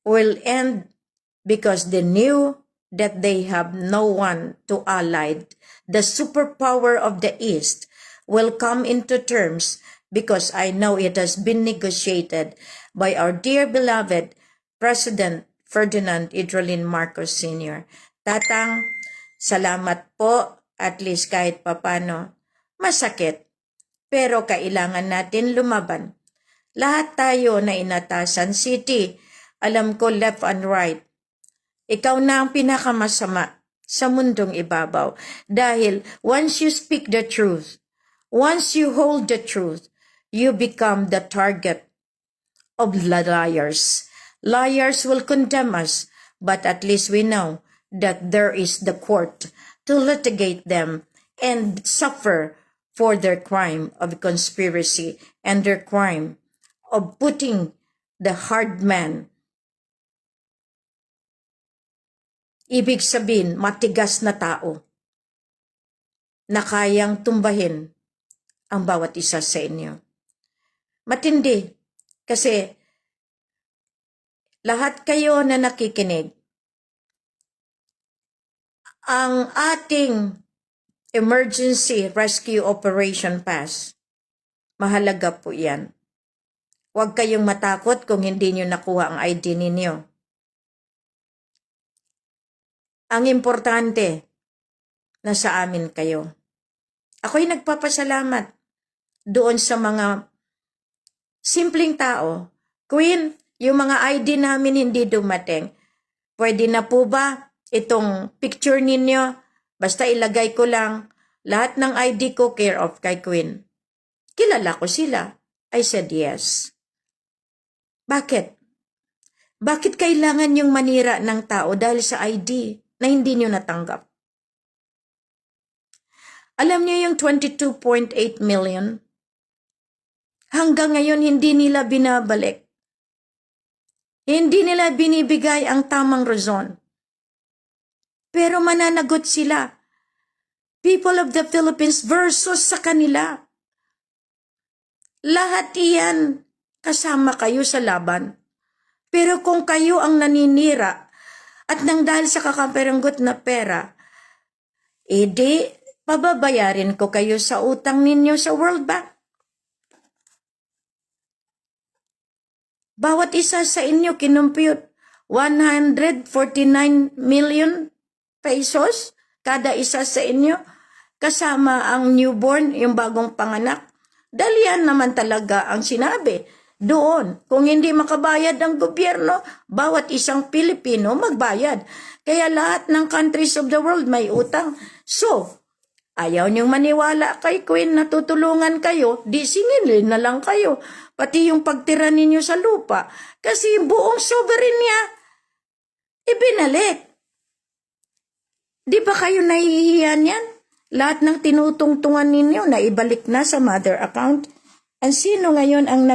will end because they knew that they have no one to ally. The superpower of the East will come into terms because I know it has been negotiated by our dear beloved President Ferdinand Idrolin Marcos Sr. Tatang, salamat po, at least kahit papano. Masakit, pero kailangan natin lumaban. Lahat tayo na inatasan city, alam ko left and right. Ikaw na ang pinakamasama sa mundong ibabaw. Dahil once you speak the truth, once you hold the truth, you become the target of liars. Liars will condemn us, but at least we know that there is the court to litigate them and suffer for their crime of conspiracy and their crime of putting the hard man. Ibig sabihin, matigas na tao na kayang tumbahin ang bawat isa sa inyo. Matindi kasi lahat kayo na nakikinig, ang ating Emergency Rescue Operation Pass, mahalaga po yan. Huwag kayong matakot kung hindi nyo nakuha ang ID ninyo. Ang importante, nasa amin kayo. Ako'y nagpapasalamat doon sa mga simpleng tao. Queen, yung mga ID namin hindi dumating. Pwede na po ba itong picture ninyo? Basta ilagay ko lang lahat ng ID ko care of kay Queen. Kilala ko sila. I said yes. Bakit? Bakit kailangan yung manira ng tao dahil sa ID na hindi nyo natanggap? Alam niyo yung 22.8 million? Hanggang ngayon hindi nila binabalik. Hindi nila binibigay ang tamang rason. Pero mananagot sila. People of the Philippines versus sa kanila. Lahat iyan kasama kayo sa laban. Pero kung kayo ang naninira at nang dahil sa kakamperanggot na pera, edi pababayarin ko kayo sa utang ninyo sa World Bank. Bawat isa sa inyo kinumpute 149 million pesos kada isa sa inyo, kasama ang newborn, yung bagong panganak. Dalian naman talaga ang sinabi doon. Kung hindi makabayad ang gobyerno, bawat isang Pilipino magbayad. Kaya lahat ng countries of the world may utang. So, ayaw niyong maniwala kay Queen na tutulungan kayo, di singilin na lang kayo. Pati yung pagtira ninyo sa lupa. Kasi yung buong sovereign niya, ibinalik. Di ba kayo nahihiyan yan? Lahat ng tinutungtungan ninyo na ibalik na sa mother account. Ang sino ngayon ang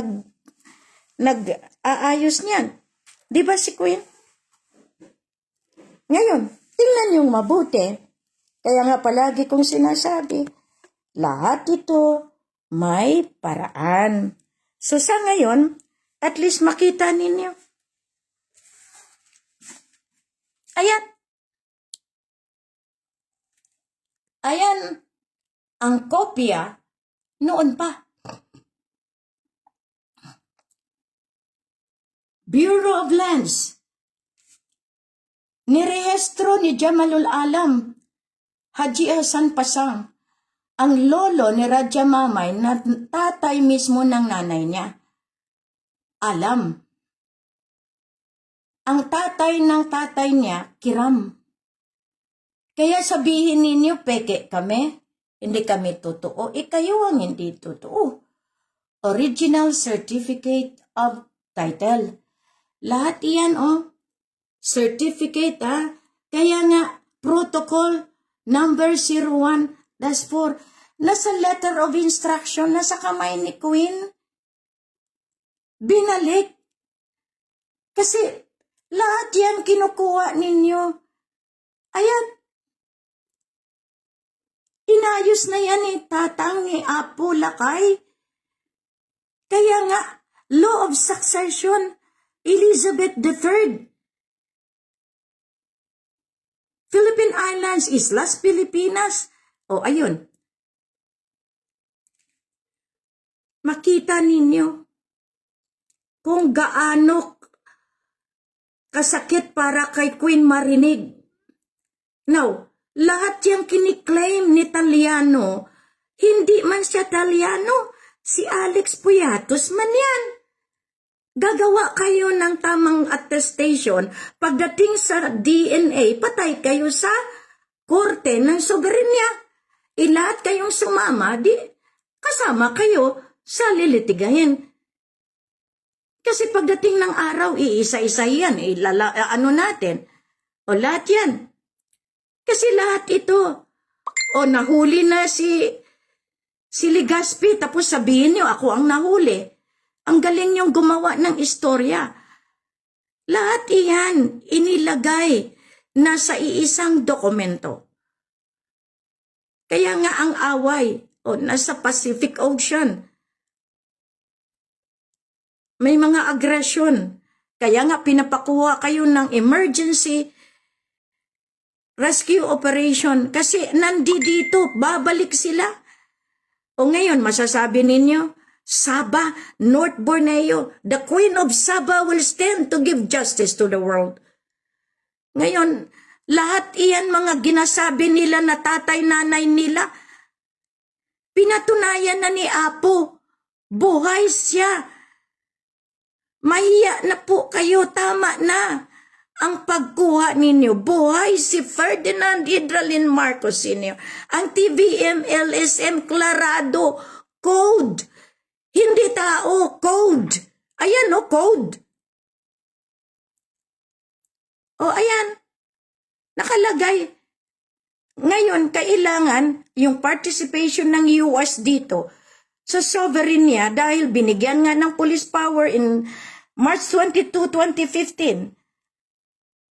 nag-aayos niyan? Di ba si Queen? Ngayon, tingnan niyong mabuti. Kaya nga palagi kong sinasabi, lahat ito may paraan. So sa ngayon, at least makita ninyo. Ayan. Ayan ang kopya noon pa. Bureau of Lands. Nirehestro ni Jamalul Alam, Haji Hasan Pasang, ang lolo ni Raja Mamay na tatay mismo ng nanay niya. Alam. Ang tatay ng tatay niya, Kiram. Kaya sabihin ninyo, peke kami, hindi kami totoo, kayo ang hindi totoo. Original Certificate of Title. Lahat iyan, certificate, Kaya nga, protocol number 01-4, nasa letter of instruction, nasa kamay ni Queen. Binalik. Kasi, lahat yan kinukuha ninyo. Ayan. Inayos na yan ni Tatang ni Apo Lakay. Kaya nga, law of succession, Elizabeth III. Philippine Islands, Islas Pilipinas. O, ayun. Makita ninyo kung gaano kasakit para kay Queen marinig. Now, lahat yung kiniklaim ni Taliano, hindi man siya Taliano, si Alex Puyatos man yan. Gagawa kayo ng tamang attestation, pagdating sa DNA, patay kayo sa korte ng soberenya. Lahat kayong sumama, di kasama kayo sa lilitigahin. Kasi pagdating ng araw, iisa-isa yan, natin, o lahat yan. Kasi lahat ito, nahuli na si Legazpi, tapos sabihin niyo, ako ang nahuli. Ang galing niyong gumawa ng istorya. Lahat iyan, inilagay na sa iisang dokumento. Kaya nga ang away, nasa Pacific Ocean. May mga aggression. Kaya nga pinapakuha kayo ng emergency rescue operation kasi nandito, babalik sila. O ngayon, masasabi ninyo, Sabah, North Borneo, the Queen of Sabah will stand to give justice to the world. Ngayon, lahat iyan mga ginasabi nila na tatay-nanay nila, pinatunayan na ni Apo, buhay siya. Mahiya na po kayo, tama na. Ang pagkuha ninyo, buhay si Ferdinand Hidralin Marcos Sr. Ang TVM, LSM, klarado, code. Hindi tao, code. Ayan, code. Ayan. Nakalagay. Ngayon, kailangan yung participation ng US dito sa sovereign niya dahil binigyan nga ng police power in March 22, 2015.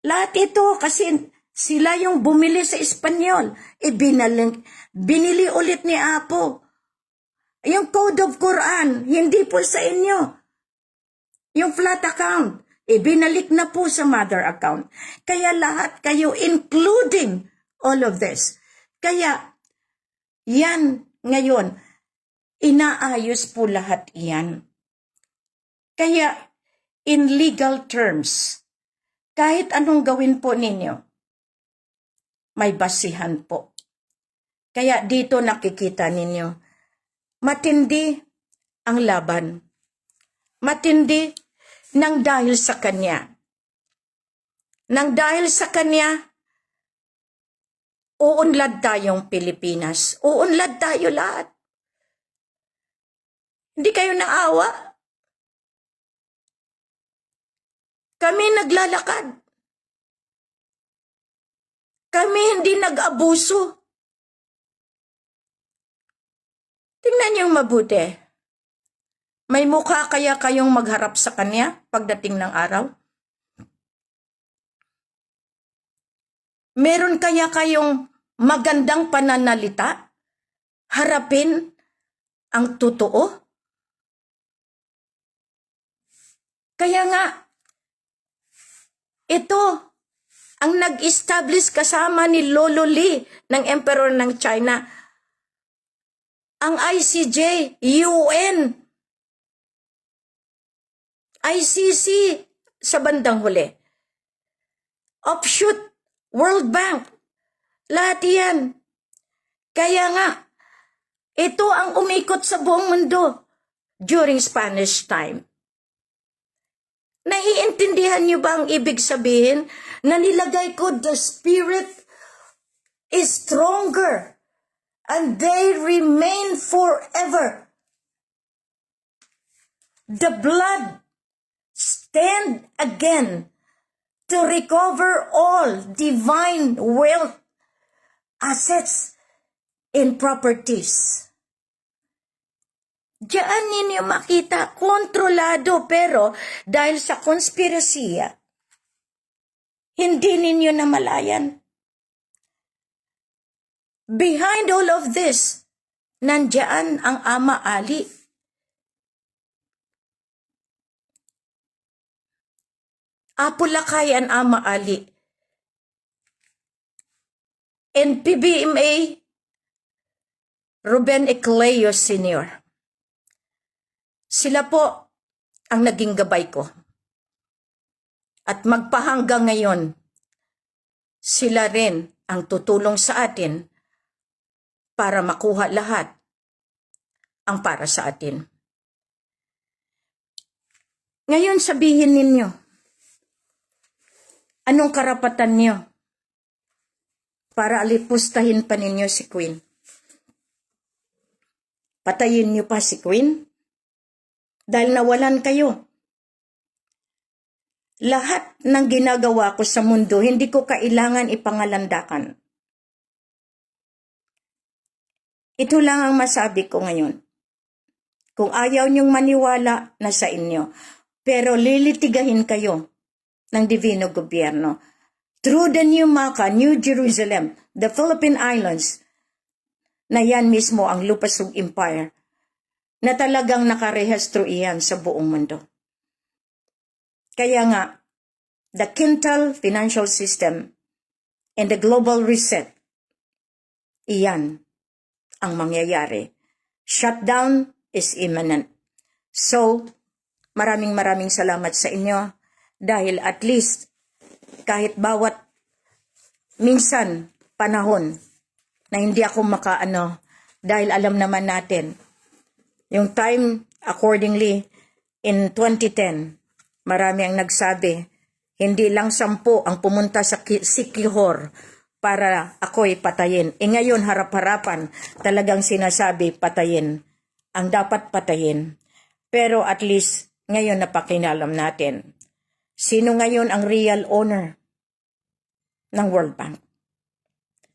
Lahat ito kasi Sila yung bumili sa Espanyol. Binili ulit ni Apo. Yung Code of Quran, hindi po sa inyo. Yung flat account, binalik na po sa mother account. Kaya lahat kayo, including all of this. Kaya, yan ngayon, inaayos po lahat yan. Kaya, in legal terms, kahit anong gawin po ninyo, may basihan po. Kaya dito nakikita ninyo, matindi ang laban. Matindi nang dahil sa kanya. Nang dahil sa kanya, uunlad tayong Pilipinas. Uunlad tayo lahat. Hindi kayo naawa. Kami naglalakad. Kami hindi nag-abuso. Tingnan niyong mabuti. May mukha kaya kayong magharap sa kanya pagdating ng araw? Meron kaya kayong magandang pananalita? Harapin ang totoo? Kaya nga, ito ang nag-establish kasama ni Lolo Lee ng Emperor ng China. Ang ICJ, UN, ICC sa bandang huli. Offshoot, World Bank, lahat yan. Kaya nga, ito ang umikot sa buong mundo during Spanish time. Naiintindihan niyo ba ang ibig sabihin na nilagay ko the spirit is stronger and they remain forever. The blood stand again to recover all divine wealth, assets, and properties. Diyan ninyo makita, kontrolado, pero dahil sa konspirasiya, hindi ninyo namalayan. Behind all of this, nandiyan ang Ama Ali. Apulakay ang Ama Ali. And PBMA, Ruben Ecleo Sr. Sila po ang naging gabay ko. At magpahanggang ngayon, sila rin ang tutulong sa atin para makuha lahat ang para sa atin. Ngayon sabihin ninyo, anong karapatan niyo para alipustahin pa ninyo si Queen? Patayin niyo pa si Queen? Dahil nawalan kayo. Lahat ng ginagawa ko sa mundo, hindi ko kailangan ipangalandakan. Ito lang ang masabi ko ngayon. Kung ayaw niyong maniwala, nasa inyo. Pero lilitigahin kayo ng Divino Gobyerno. Through the New Mecca, New Jerusalem, the Philippine Islands, na yan mismo ang Lupasug Empire, na talagang nakarehistro iyan sa buong mundo. Kaya nga, the quintal financial system and the global reset, iyan ang mangyayari. Shutdown is imminent. So, maraming salamat sa inyo dahil at least kahit bawat minsan panahon na hindi ako makaano dahil alam naman natin yung time accordingly in 2010 marami ang nagsabi hindi lang 10 ang pumunta sa Sikihor para ako'y patayin. Ngayon harap-harapan talagang sinasabi patayin ang dapat patayin. Pero at least ngayon napakinalam natin. Sino ngayon ang real owner ng World Bank?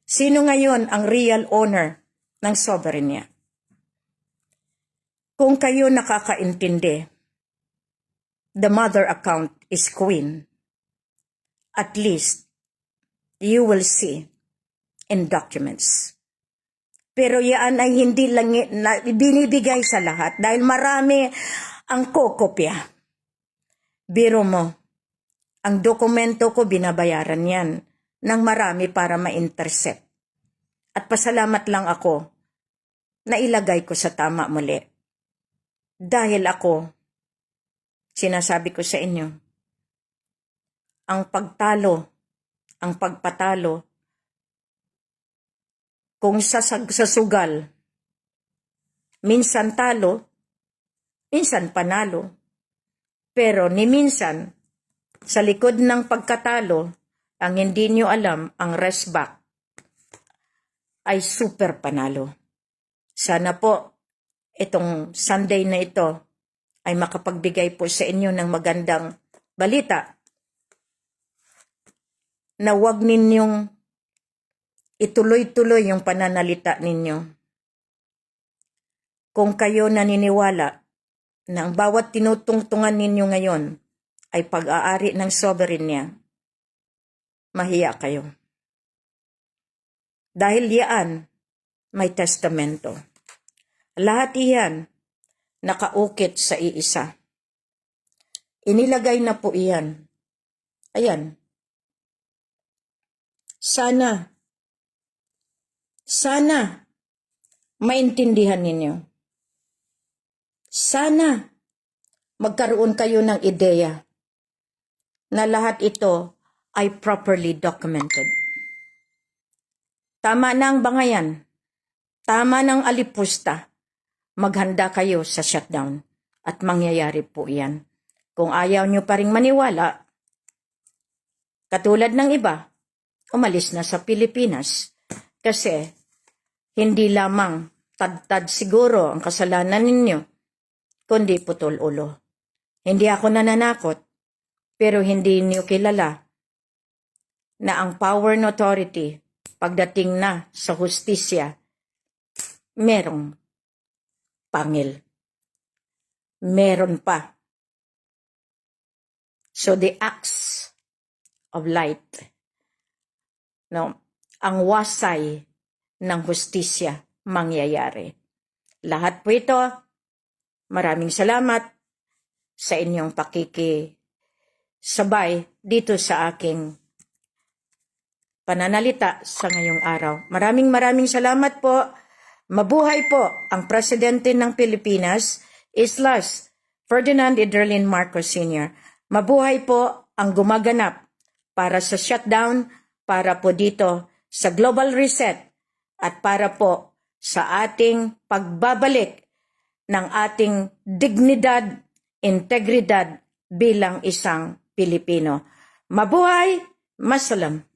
Sino ngayon ang real owner ng sovereign niya? Kung kayo nakakaintindi, the mother account is Queen. At least, you will see in documents. Pero yan ay hindi lang binibigay sa lahat dahil marami ang kokopya. Biro mo, ang dokumento ko binabayaran yan ng marami para ma-intercept. At pasalamat lang ako na ilagay ko sa tama muli. Dahil ako, sinasabi ko sa inyo, ang pagpatalo, kung sa sugal, minsan talo, minsan panalo. Pero ni minsan, sa likod ng pagkatalo, ang hindi nyo alam, ang rest back ay super panalo. Sana po, itong Sunday na ito ay makapagbigay po sa inyo ng magandang balita na huwag ninyong ituloy-tuloy yung pananalita ninyo. Kung kayo naniniwala na ang bawat tinutungtungan ninyo ngayon ay pag-aari ng sovereign niya, mahiya kayo. Dahil yan, may testamento. Lahat iyan, nakaukit sa iisa. Inilagay na po iyan. Ayan. Sana maintindihan ninyo. Sana magkaroon kayo ng ideya na lahat ito ay properly documented. Tama na ang bangayan. Tama ng alipusta. Maghanda kayo sa shutdown at mangyayari po iyan. Kung ayaw nyo pa ring maniwala, katulad ng iba, umalis na sa Pilipinas kasi hindi lamang tad-tad siguro ang kasalanan ninyo, kundi putol ulo. Hindi ako nananakot, pero hindi niyo kilala na ang power and authority pagdating na sa hustisya, merong pangil. Meron pa. So the acts of light, no, ang wasay ng hustisya mangyayari. Lahat po ito, maraming salamat sa inyong pakikisabay dito sa aking pananalita sa ngayong araw. Maraming salamat po. Mabuhay po ang Presidente ng Pilipinas, Islas Ferdinand Ederlin Marcos Sr. Mabuhay po ang gumaganap para sa shutdown, para po dito sa global reset, at para po sa ating pagbabalik ng ating dignidad, integridad bilang isang Pilipino. Mabuhay! Masalam!